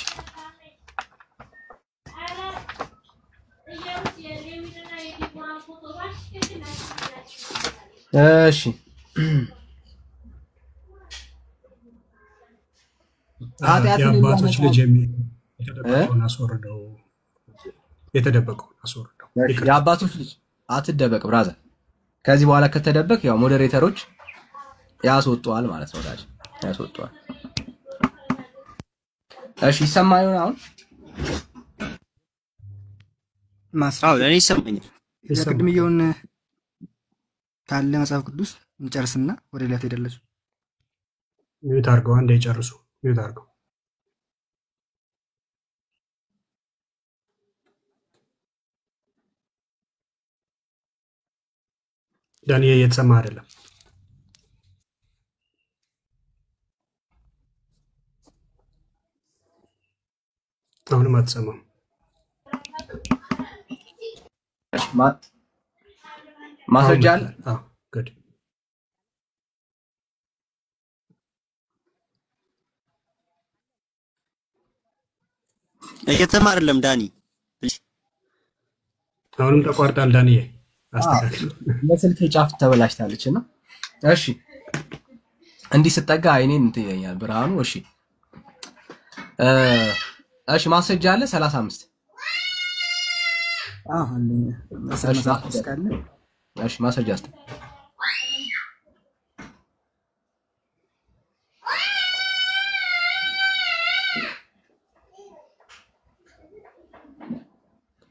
እሺ የአባቶች ልጅ የተደበቀውን አስወርደው። የአባቶች ልጅ አትደበቅ ብራዘር። ከዚህ በኋላ ከተደበቅ ያው ሞዴሬተሮች ያስወጣዋል ማለት ነው ዳጅ፣ ያስወጣዋል። እሺ ይሰማል አሁን? ማስራው ለኔ ይሰማኛል። ለቅድምየውን ካለ መጽሐፍ ቅዱስ እንጨርስና ወደ ሌላ ትሄዳለች። ሚዩት አድርገው፣ አንዴ ይጨርሱ። ሚዩት አድርገው። ዳኒ እየተሰማ አይደለም። አሁንም አትሰማም። ማስረጃ አለ? አዎ ጉድ። እየተሰማ አይደለም ዳኒ። አሁንም ተቋርጣል ዳኒ። አስተካክል። የስልክ ጫፍ ተበላሽታለች እና እሺ እንዲህ ስጠጋ አይኔን እንትን ይለኛል ብርሃኑ። እሺ እሺ ማስረጃ አለ 35 አለኝ። እሺ ማስረጃ አስተ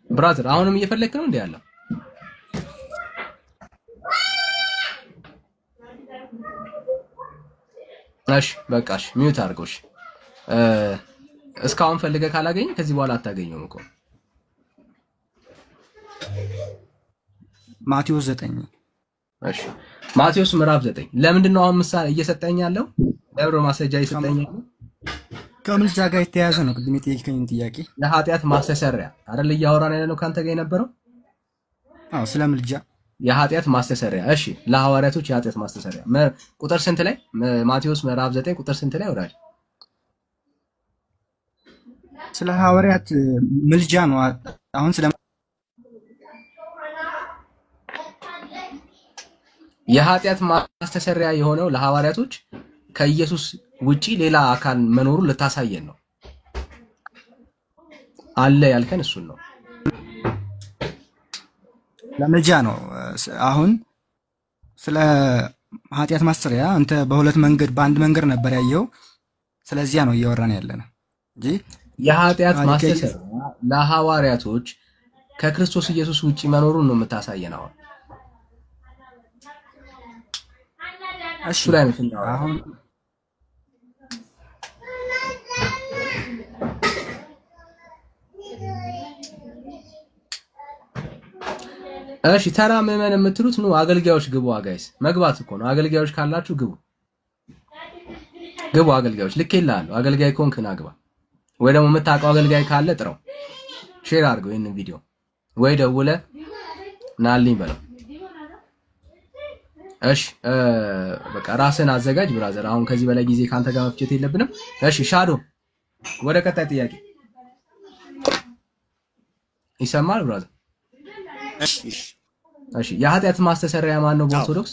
ብራዘር አሁንም እየፈለክ ነው እንዴ ያለው? እሺ በቃሽ ሚዩት አድርጎሽ። እስካሁን ፈልገህ ካላገኘ ከዚህ በኋላ አታገኘውም እኮ። ማቴዎስ 9 እሺ ማቴዎስ ምዕራፍ 9 ለምንድን ነው አሁን ምሳሌ እየሰጠኝ ያለው? ለብሮ ማስረጃ እየሰጠኝ ያለው ከምልጃ ጋር የተያያዘ ነው። ቅድም የጠየቀኝ ጥያቄ ለኃጢአት ማስተሰሪያ አይደል እያወራን ያለ ነው ካንተ ጋር የነበረው? አዎ ስለ ምልጃ የኃጢአት ማስተሰሪያ። እሺ ለሐዋርያቶች የኃጢአት ማስተሰሪያ ቁጥር ስንት ላይ? ማቴዎስ ምዕራፍ 9 ቁጥር ስንት ላይ ወራጅ? ስለ ሐዋርያት ምልጃ ነው። አሁን ስለ የኃጢአት ማስተሰሪያ የሆነው ለሐዋርያቶች ከኢየሱስ ውጪ ሌላ አካል መኖሩን ልታሳየን ነው አለ ያልከን እሱን ነው። ለምልጃ ነው። አሁን ስለ ኃጢአት ማስተሰሪያ አንተ በሁለት መንገድ በአንድ መንገድ ነበር ያየው። ስለዚያ ነው እያወራን ያለነው እንጂ የኃጢአት ማስተሰሪያ ለሐዋርያቶች ከክርስቶስ ኢየሱስ ውጪ መኖሩን ነው የምታሳየን። እሱ ላይ ነው አሁን እሺ ተራ ምዕመን የምትሉት ነው። አገልጋዮች ግቡ። ጋይስ መግባት እኮ ነው። አገልጋዮች ካላችሁ ግቡ ግቡ። አገልጋዮች ልኬልሃለሁ። አገልጋይ ኮንክ ና ግባ። ወይ ደግሞ የምታውቀው አገልጋይ ካለ ጥራው፣ ሼር አድርገው ይሄንን ቪዲዮ፣ ወይ ደውለ ናልኝ በለው። እሺ በቃ ራስን አዘጋጅ ብራዘር። አሁን ከዚህ በላይ ጊዜ ካንተ ጋር መፍጨት የለብንም። እሺ ሻዶ ወደ ቀጣይ ጥያቄ ይሰማል ብራዘር? እሺ የኃጢአት ማስተሰሪያ ማን ነው በኦርቶዶክስ?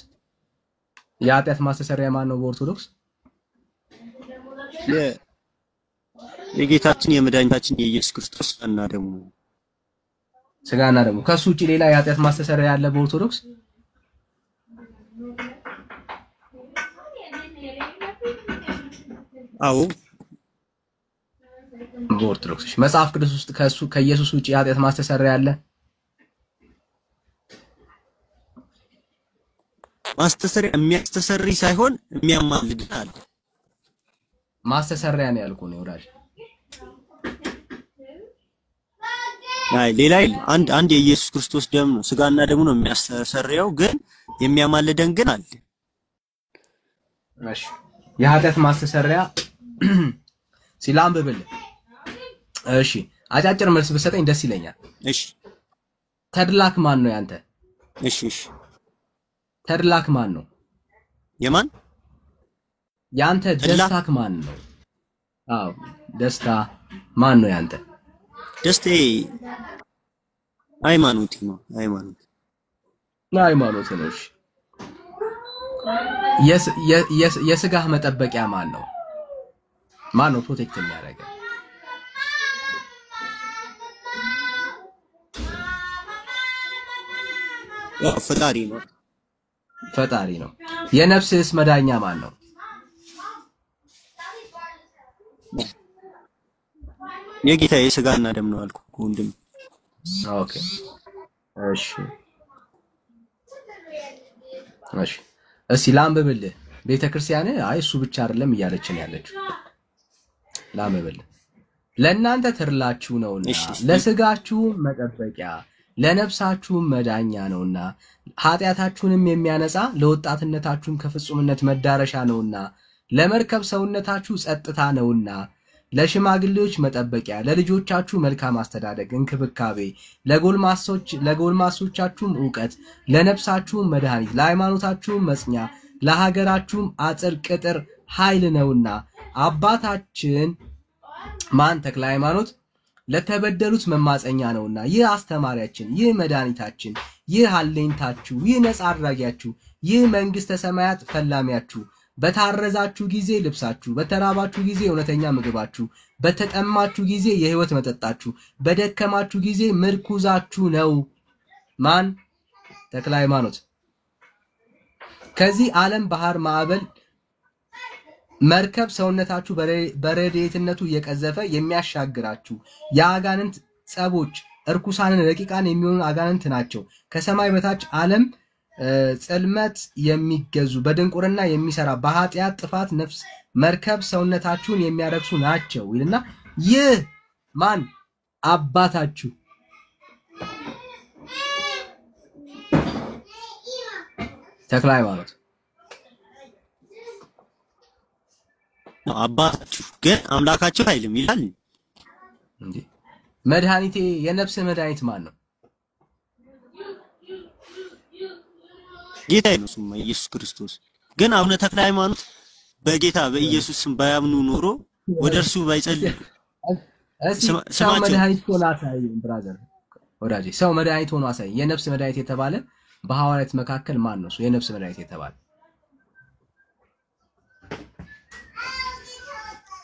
የኃጢአት ማስተሰሪያ ማን ነው በኦርቶዶክስ? የጌታችን የመድኃኒታችን የኢየሱስ ክርስቶስ ስጋና ደሙ። ከሱ ውጪ ሌላ የኃጢአት ማስተሰሪያ ያለ በኦርቶዶክስ? አዎ በኦርቶዶክስ። መጽሐፍ ቅዱስ ውስጥ ከኢየሱስ ውጪ የኃጢአት ማስተሰሪያ ያለ? ማስተሰሪያ የሚያስተሰሪ ሳይሆን የሚያማልድ አለ። ማስተሰሪያ ነው ያልኩህ ነው ወዳጅ። አይ ሌላ አንድ የኢየሱስ ክርስቶስ ደም ነው፣ ስጋና ደሙ ነው የሚያስተሰርየው፣ ግን የሚያማልደን ግን አለ። እሺ የኃጢአት ማስተሰሪያ ሲላም በብል። እሺ አጫጭር መልስ ብትሰጠኝ ደስ ይለኛል። እሺ ተድላክ ማን ነው ያንተ? እሺ ተድላክ ማን ነው? የማን? ያንተ ደስታክ ማን ነው? አዎ ደስታ ማን ነው ያንተ? ደስታ ሃይማኖት ነው። ሃይማኖት ነው። እሺ የስጋህ መጠበቂያ ማን ነው? ማን ነው ፕሮቴክት የሚያደርገው? ፈጣሪ ነው። ፈጣሪ ነው። የነፍስስ መዳኛ ማን ነው? የጌታዬ ስጋና ደም ነው አልኩ ወንድም። ኦኬ እሺ እስቲ ላንብብልህ። ቤተክርስቲያን አይ እሱ ብቻ አይደለም እያለችን ያለችው። ላንብብልህ። ለእናንተ ትርላችሁ ነውና ለስጋችሁ መጠበቂያ ለነፍሳችሁም መዳኛ ነውና ኃጢአታችሁንም የሚያነጻ ለወጣትነታችሁም ከፍጹምነት መዳረሻ ነውና ለመርከብ ሰውነታችሁ ጸጥታ ነውና ለሽማግሌዎች መጠበቂያ ለልጆቻችሁ መልካም አስተዳደግ እንክብካቤ ለጎልማሶቻችሁም ዕውቀት ለነፍሳችሁም መድኃኒት ለሃይማኖታችሁም መጽኛ ለሀገራችሁም አጥር ቅጥር ኃይል ነውና አባታችን ማን ተክለ ሃይማኖት ለተበደሉት መማፀኛ ነውና ይህ አስተማሪያችን ይህ መድኃኒታችን ይህ አለኝታችሁ ይህ ነፃ አድራጊያችሁ ይህ መንግስተ ሰማያት ፈላሚያችሁ በታረዛችሁ ጊዜ ልብሳችሁ በተራባችሁ ጊዜ እውነተኛ ምግባችሁ በተጠማችሁ ጊዜ የህይወት መጠጣችሁ በደከማችሁ ጊዜ ምርኩዛችሁ ነው። ማን? ተክለ ሃይማኖት። ከዚህ ዓለም ባህር ማዕበል መርከብ ሰውነታችሁ በረድኤትነቱ እየቀዘፈ የሚያሻግራችሁ የአጋንንት ጸቦች እርኩሳንን ረቂቃን የሚሆኑ አጋንንት ናቸው። ከሰማይ በታች ዓለም ጽልመት የሚገዙ በድንቁርና የሚሰራ በኃጢአት ጥፋት ነፍስ መርከብ ሰውነታችሁን የሚያረክሱ ናቸው ይልና ይህ ማን? አባታችሁ ተክለ ሃይማኖት አባታችሁ ግን አምላካችሁ አይልም ይላል እንዴ? መድኃኒቴ የነፍስ መድኃኒት ማን ነው? ጌታ ነው ስሙ ኢየሱስ ክርስቶስ። ግን አቡነ ተክለ ሃይማኖት በጌታ በኢየሱስ ስም ባያምኑ ኖሮ ወደ እርሱ ባይጸልዩ ሰው መድኃኒት ሆኖ አሳየኝ ብራዘር ወዳጄ ሰው መድኃኒት ሆኖ አሳየኝ። የነፍስ መድኃኒት የተባለ በሐዋርያት መካከል ማን ነው? የነፍስ መድኃኒት የተባለ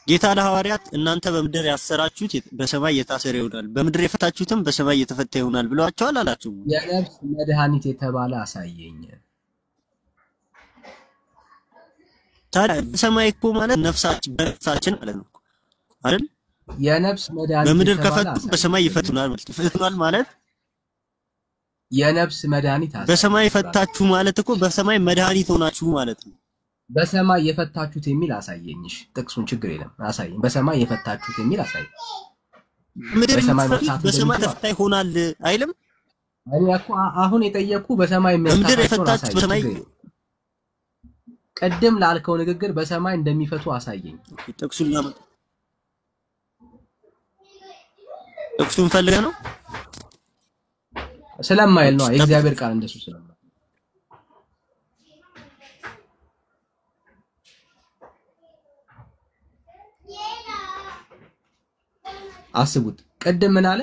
ጌታ ለሐዋርያት እናንተ በምድር ያሰራችሁት በሰማይ የታሰረ ይሆናል፣ በምድር የፈታችሁትም በሰማይ የተፈታ ይሆናል ብለዋቸዋል አላችሁ። የነፍስ መድኃኒት የተባለ አሳየኝ። ታዲያ በሰማይ እኮ ማለት ነፍሳችን ማለት ነው አይደል? የነፍስ መድኃኒት በምድር ከፈቱ በሰማይ ይፈቱናል ማለት ይፈቱናል ማለት የነፍስ መድኃኒት አሳየኝ። በሰማይ ፈታችሁ ማለት እኮ በሰማይ መድኃኒት ሆናችሁ ማለት ነው። በሰማይ የፈታችሁት የሚል አሳየኝሽ። ጥቅሱን ችግር የለም አሳየኝ። በሰማይ የፈታችሁት የሚል አሳየኝ። ምድር በሰማይ ተፈታ ይሆናል አይልም? እኔ እኮ አሁን የጠየቅኩ በሰማይ ምድር የፈታችሁት በሰማይ ቀደም ላልከው ንግግር በሰማይ እንደሚፈቱ አሳየኝ። ጥቅሱን ለምን ጥቅሱን ፈልገህ ነው? ስለማይል ነው የእግዚአብሔር ቃል እንደሱ ስለማይል አስቡት። ቀደም ምን አለ?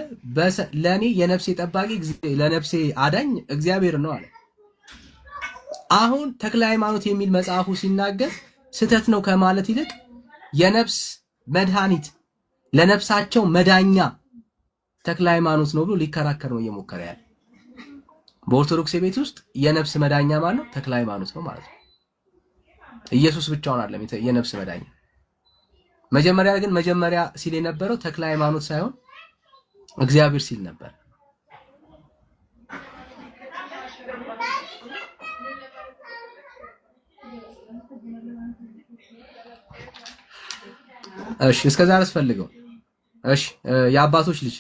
ለኔ የነፍሴ ጠባቂ ለነፍሴ አዳኝ እግዚአብሔር ነው አለ። አሁን ተክለ ሃይማኖት የሚል መጽሐፉ ሲናገር ስተት ነው ከማለት ይልቅ የነፍስ መድኃኒት ለነፍሳቸው መዳኛ ተክለ ሃይማኖት ነው ብሎ ሊከራከር ነው እየሞከረ ያለ። በኦርቶዶክስ ቤት ውስጥ የነፍስ መዳኛ ማለት ነው ተክለ ሃይማኖት ነው ማለት ነው። ኢየሱስ ብቻውን አይደለም የነፍስ መዳኛ። መጀመሪያ ሲል የነበረው ተክለ ሃይማኖት ሳይሆን እግዚአብሔር ሲል ነበር። እሺ እስከዛ አስፈልገው። እሺ የአባቶች ልጅ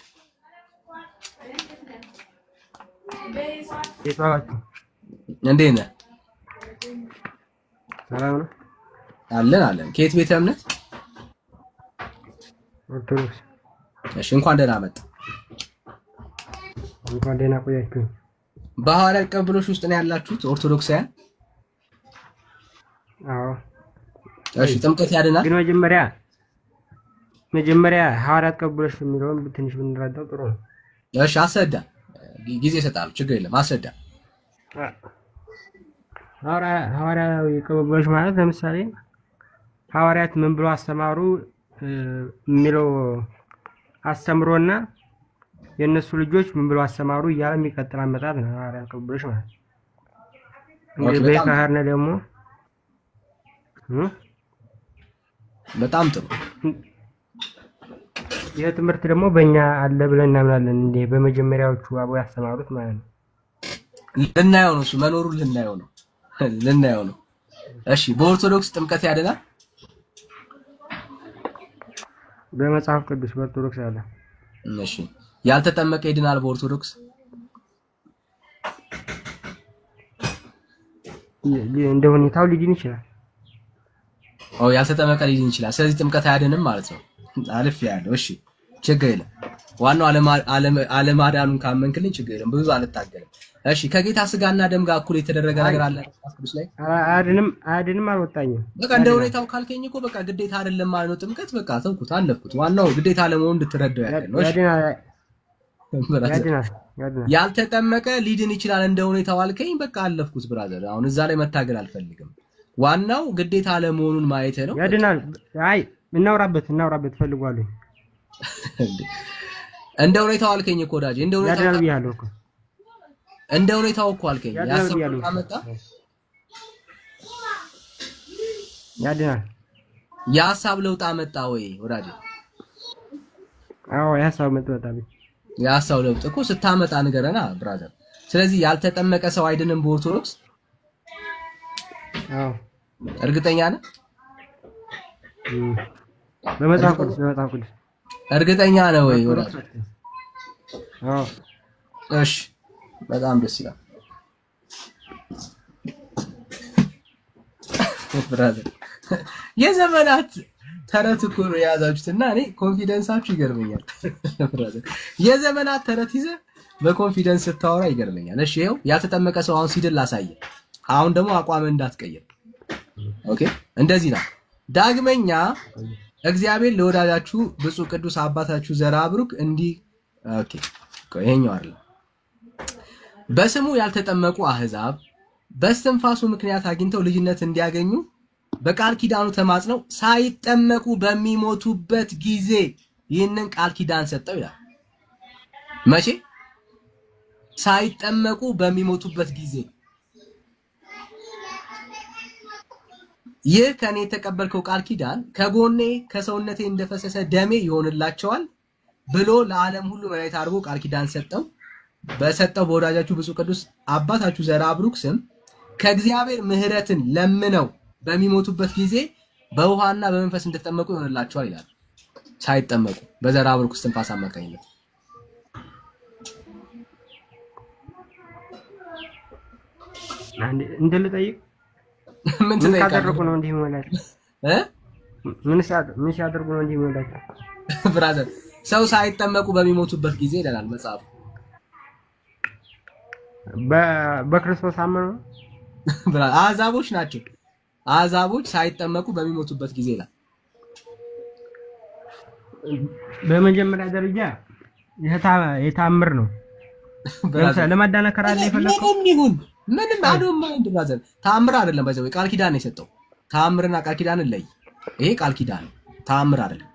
እንዴት ነህ? ሰላም ነው አለን። ከየት ቤተ እምነት? ኦርቶዶክስ። እሺ እንኳን ደህና መጣ። እንኳን ደህና ቆያችሁ። በሐዋርያት ቅብብሎች ውስጥ ነው ያላችሁት ኦርቶዶክሳውያን? አዎ። እሺ ጥምቀት ያድናል? ግን መጀመሪያ ሐዋርያት ቅብብሎች የሚለውን ትንሽ ብንረዳው ጥሩ ነው። እሺ አስረዳ። ጊዜ ይሰጣል፣ ችግር የለም አስረዳ። ሐዋርያዊ ቅብብሎች ማለት ለምሳሌ ሐዋርያት ምን ብሎ አስተማሩ የሚለው አስተምሮና የነሱ ልጆች ምን ብሎ አስተማሩ እያለ የሚቀጥል አመጣጥ ነው ሐዋርያት ቅብብሎች ማለት። እንግዲህ በካህርነ ደግሞ በጣም ጥሩ። ይሄ ትምህርት ደግሞ በእኛ አለ ብለን እናምናለን። እንዴ በመጀመሪያዎቹ አበው ያስተማሩት ማለት ነው። ልናየው ነው እሱ መኖሩን ልናየው ነው። እሺ በኦርቶዶክስ ጥምቀት ያድናል? በመጽሐፍ ቅዱስ በኦርቶዶክስ አለ። እሺ ያልተጠመቀ ይድናል በኦርቶዶክስ? እንደ ሁኔታው ሊድን ይችላል። ያልተጠመቀ ሊድን ይችላል። ስለዚህ ጥምቀት አያድንም ማለት ነው። አልፍ ያለው እሺ ችግር የለም። ዋናው አለማዳኑን ካመንክልኝ ችግር የለም። ብዙ አልታገልም። እሺ ከጌታ ስጋና ደም ጋር እኩል የተደረገ ነገር አለ ቅዱስ ላይ? አያድንም አልወጣኝም። በቃ እንደ ሁኔታው ካልከኝ እኮ በቃ ግዴታ አይደለም ማለት ነው ጥምቀት። በቃ ተውኩት፣ አለፍኩት። ዋናው ግዴታ ለመሆን እንድትረዳው ያለው ነው። እሺ ያልተጠመቀ ሊድን ይችላል እንደ ሁኔታው አልከኝ። በቃ አለፍኩት ብራዘር። አሁን እዛ ላይ መታገል አልፈልግም። ዋናው ግዴታ ለመሆኑን ማየት ነው። ያድናል። አይ እናውራበት ፈልጓለሁ። እንደ ሁኔታው አልከኝ እኮ ወዳጄ። እንደ ሁኔታው ያድናል ብያለሁ እኮ። እንደ ሁኔታው እኮ አልከኝ። ያሰብኩት አመጣ ያድናል። የሀሳብ ለውጥ አመጣ ወይ ወዳጄ? አዎ የሀሳብ ለውጥ የሀሳብ ለውጥ እኮ ስታመጣ ንገረና ብራዘር። ስለዚህ ያልተጠመቀ ሰው አይድንም በኦርቶዶክስ? አዎ እርግጠኛ ነህ? በመጽሐፍ ቅዱስ እርግጠኛ ነህ ወይ ወዳጄ? አዎ እሺ በጣም ደስ ይላል ብራዘር። የዘመናት ተረት እኮ ነው የያዛችሁትና እኔ ኮንፊደንሳችሁ ይገርመኛል ብራዘር። የዘመናት ተረት ይዘህ በኮንፊደንስ ስታወራ ይገርመኛል። እሺ ይኸው ያልተጠመቀ ሰው አሁን ሲድል ላሳየ። አሁን ደግሞ አቋም እንዳትቀይር። ኦኬ እንደዚህ ነው። ዳግመኛ እግዚአብሔር ለወዳጃችሁ ብፁዕ ቅዱስ አባታችሁ ዘርአ ብሩክ እንዲህ ኦኬ ይሄኛው አይደለም። በስሙ ያልተጠመቁ አህዛብ በስትንፋሱ ምክንያት አግኝተው ልጅነት እንዲያገኙ በቃል ኪዳኑ ተማጽነው ሳይጠመቁ በሚሞቱበት ጊዜ ይህንን ቃል ኪዳን ሰጠው ይላል። መቼ? ሳይጠመቁ በሚሞቱበት ጊዜ። ይህ ከኔ የተቀበልከው ቃል ኪዳን ከጎኔ ከሰውነቴ እንደፈሰሰ ደሜ ይሆንላቸዋል ብሎ ለዓለም ሁሉ መድኃኒት አድርጎ ቃል ኪዳን ሰጠው። በሰጠው በወዳጃችሁ ብፁዕ ቅዱስ አባታችሁ ዘርአ ብሩክ ስም ከእግዚአብሔር ምሕረትን ለምነው በሚሞቱበት ጊዜ በውሃና በመንፈስ እንደተጠመቁ ይሆንላቸዋል ይላል። ሳይጠመቁ በዘርአ ብሩክ እስትንፋስ አማካኝነት እንደልጠይቅ ምን ታደርጉ ነው እንዲህ ማለት ምን ሲያደርጉ ነው እንዲህ ማለት ብራዘር ሰው ሳይጠመቁ በሚሞቱበት ጊዜ ይላል መጽሐፉ። በክርስቶስ አመኑ አሕዛቦች ናቸው። አሕዛቦች ሳይጠመቁ በሚሞቱበት ጊዜ ይላል። በመጀመሪያ ደረጃ የታምር ነው። ለማዳነከር አለ የፈለከው ምንም አዶም ማይንድ ብራዘር ታምር አይደለም። ባይዘው ቃል ኪዳን ነው የሰጠው። ታምርና ቃል ኪዳን ለይ። ይሄ ቃል ኪዳን ነው፣ ታምር አይደለም።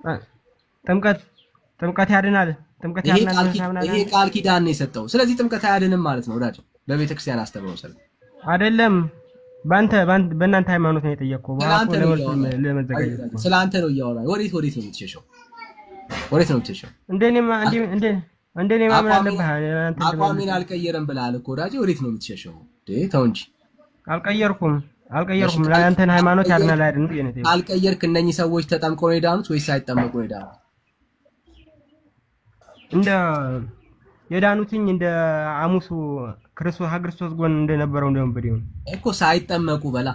ጥምቀት ያድናል። ጥምቀት ያድናል። ይሄ ቃል ኪዳን ነው የሰጠው። ስለዚህ ጥምቀት አያድንም ማለት ነው ወዳጅ። በቤተክርስቲያን አስተምረው ሰለ አይደለም። በእናንተ ሃይማኖት ነው የጠየቀው። ለመዘጋጀት ስለአንተ ነው እያወራኝ። ወዴት ነው የምትሸሸው? ወዴት ነው የምትሸሸው? እንደኔ ማምን አለብህ። አቋሜን አልቀየረም ብለሃል እኮ ወዳጅ። ወዴት ነው የምትሸሸው? ተው እንጂ። አልቀየርኩም። ለአንተን ሃይማኖት ያድናል አይደል? አልቀየርክ። እነኚህ ሰዎች ተጠምቀው ነው የዳኑት ወይስ ሳይጠመቁ ነው የዳኑት? እንደ የዳኑትኝ እንደ አሙሱ ክርስቶስ ጎን እንደነበረው እንደወንበዴ እኮ ሳይጠመቁ በላ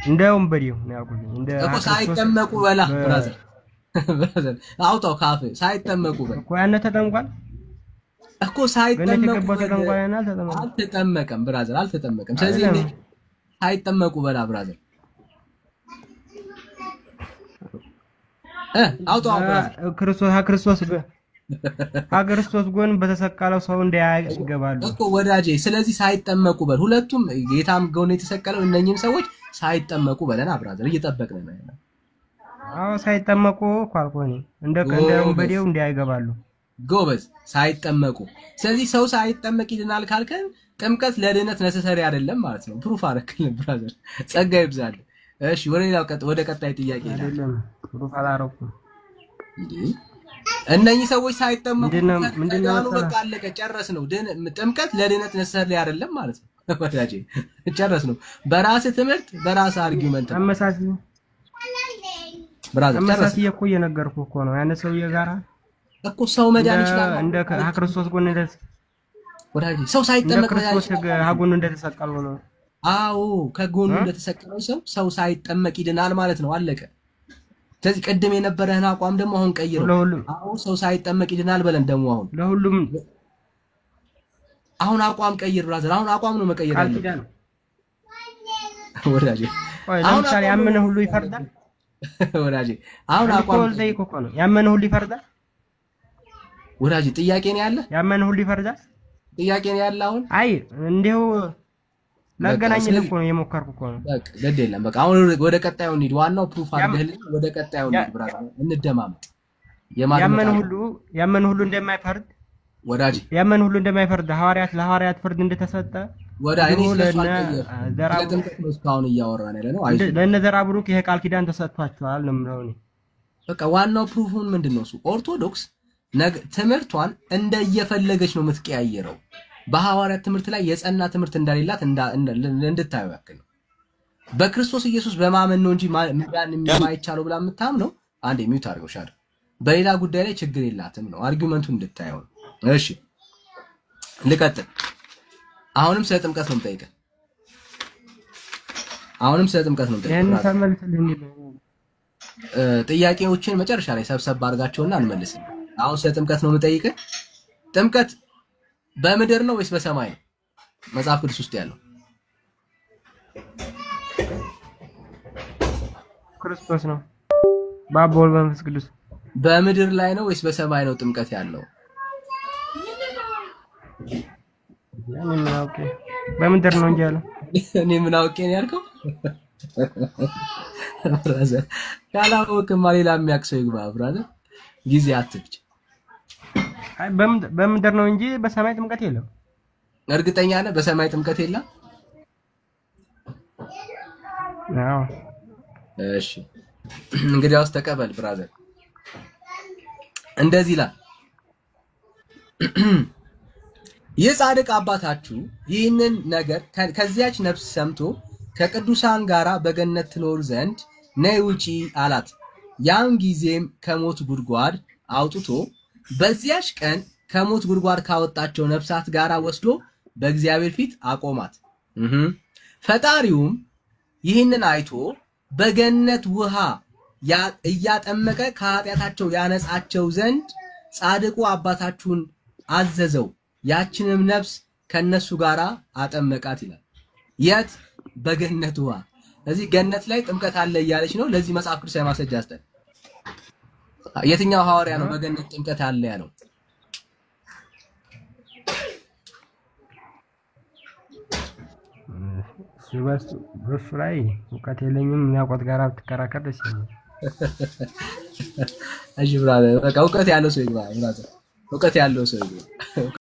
እንደወንበዴው ነው ያልኩት። እኮ ሳይጠመቁ በላ ብራዘር አውጣው ካፍ ሳይጠመቁ በላ እኮ ያነ ተጠምቋል እኮ ሳይጠመቁ አልተጠመቀም ብራዘር አልተጠመቀም። ስለዚህ ሳይጠመቁ በላ ብራዘር አውጣው ክርስቶስ ጎን በተሰቀለው ሰው እንዳያገባሉ እኮ ወዳጄ። ስለዚህ ሳይጠመቁ በል። ሁለቱም ጌታም ጎን የተሰቀለው እነኚህም ሰዎች ሳይጠመቁ በለና ብራዘር እየጠበቅን ነው ያለው። አዎ ሳይጠመቁ ኳልኮኒ እንደ ወንበዴው እንዳያገባሉ ጎበዝ ሳይጠመቁ። ስለዚህ ሰው ሳይጠመቅ ይድናል ካልከን ጥምቀት ለድነት ነሰሰሪ አይደለም ማለት ነው። ፕሩፍ አረክልን ብራዘር። ጸጋ ይብዛል። እሺ ወደ ቀጣይ ጥያቄ አይደለም ፕሩፍ አላረኩም እንዴ? እነኚህ ሰዎች ሳይጠመቁ ምንድነው በቃ አለቀ ጨረስ ነው። ጥምቀት ለድነት ነሰሰሪ አይደለም ማለት ነው ወዳጄ። ጨረስ ነው። በራስ ትምህርት በራስ አርጊውመንት አመሳሲ ብራዘር ጨረስ እኮ እየነገርኩህ እኮ ነው። ያነ ሰው የጋራ እኮ ሰው መዳን ይችላል እንደ ክርስቶስ ጎን እንደስ ወዳጄ። ሰው ሳይጠመቅ ክርስቶስ ከጎኑ እንደተሰቀለው ነው። አዎ ከጎኑ እንደተሰቀለው ሰው ሳይጠመቅ ይድናል ማለት ነው። አለቀ። ስለዚህ ቅድም የነበረህን አቋም ደግሞ አሁን ቀይረው። አሁን ሰው ሳይጠመቅ ይድናል በለን ደግሞ ለሁሉም አሁን አቋም ቀይር ብራዘር። አሁን አቋም ነው መቀየር ያለው ወዳጄ። አሁን ለምሳሌ ያመነ ሁሉ ይፈርዳል ወዳጄ። አሁን አቋም ነው ያመነ ሁሉ ይፈርዳል ወዳጄ። ጥያቄ ነው ያለ? ያመነ ሁሉ ይፈርዳል ጥያቄ ነው ያለ? አሁን አይ እንዴው ላገናኝልህ እኮ ነው የሞከርኩ እኮ ነው። በቃ ግድ የለም በቃ አሁን ወደ ቀጣዩ እንሂድ። ዋናው ፕሩፍ አድርገህልኝ ወደ ቀጣዩ እንሂድ ብራዘር። እንደማመጥ ያመነ ሁሉ እንደማይፈርድ ወዳጄ፣ ያመነ ሁሉ እንደማይፈርድ ለሐዋርያት ፍርድ እንደተሰጠ ወዳጄ ለጥምቀት ነው እስካሁን እያወራን ያለ ነው። አይዞህ ለእነ ዘርአ ብሩክ ይሄ ቃል ኪዳን ተሰጥቷቸዋል ነው የምለው እኔ። በቃ ዋናው ፕሩፉን ምንድነው እሱ ኦርቶዶክስ ትምህርቷን እንደየፈለገች ነው የምትቀያየረው። በሐዋርያት ትምህርት ላይ የጸና ትምህርት እንደሌላት እንድታዩ ያክል ነው። በክርስቶስ ኢየሱስ በማመን ነው እንጂ ማዳን የማይቻለው ብላ የምታምነው አንዴ ሚውት አድርገው ሻድ። በሌላ ጉዳይ ላይ ችግር የላትም ነው አርጊውመንቱን እንድታየው። እሺ ልቀጥል። አሁንም ስለ ጥምቀት ነው የምጠይቀው። ጥያቄዎችን መጨረሻ ላይ ሰብሰብ አድርጋቸውና እንመልስን። አሁን ስለ ጥምቀት ነው የምጠይቀው። ጥምቀት በምድር ነው ወይስ በሰማይ ነው? መጽሐፍ ቅዱስ ውስጥ ያለው? ክርስቶስ ነው። በአብ በወልድ በመንፈስ ቅዱስ። በምድር ላይ ነው ወይስ በሰማይ ነው ጥምቀት ያለው? እኔ ምን አውቄ፣ በምድር ነው እንጂ ያለው። እኔ ምን አውቄ ነው ያልከው? ብራዘር ካላወቅማ ሌላ የሚያውቅ ሰው ይግባ። ብራዘር ጊዜ አትፍጭ። አይ በምድር ነው እንጂ በሰማይ ጥምቀት የለም። እርግጠኛ ነህ? በሰማይ ጥምቀት የለም? አዎ። እሺ እንግዲያውስ ተቀበል ብራዘር። እንደዚህ ይላል፣ ይህ ጻድቅ አባታችሁ ይህንን ነገር ከዚያች ነፍስ ሰምቶ ከቅዱሳን ጋራ በገነት ትኖር ዘንድ ነይ ውጪ አላት። ያን ጊዜም ከሞት ጉድጓድ አውጥቶ በዚያች ቀን ከሞት ጉድጓድ ካወጣቸው ነፍሳት ጋራ ወስዶ በእግዚአብሔር ፊት አቆማት። ፈጣሪውም ይህንን አይቶ በገነት ውሃ እያጠመቀ ከኃጢአታቸው ያነጻቸው ዘንድ ጻድቁ አባታችሁን አዘዘው። ያችንም ነፍስ ከነሱ ጋራ አጠመቃት ይላል። የት? በገነት ውሃ። እዚህ ገነት ላይ ጥምቀት አለ እያለች ነው። ለዚህ መጽሐፍ ቅዱስ ማስረጃ አስጠን። የትኛው ሐዋርያ ነው በገነት ጥምቀት አለ ያለው? በሱ ላይ እውቀት የለኝም። የሚያውቁት ጋር ብትከራከር ደስ ይለኛል። እሺ ብራዘር፣ በቃ እውቀት ያለው ሰው ይግባ። ብራዘር እውቀት ያለው ሰው ይግባ።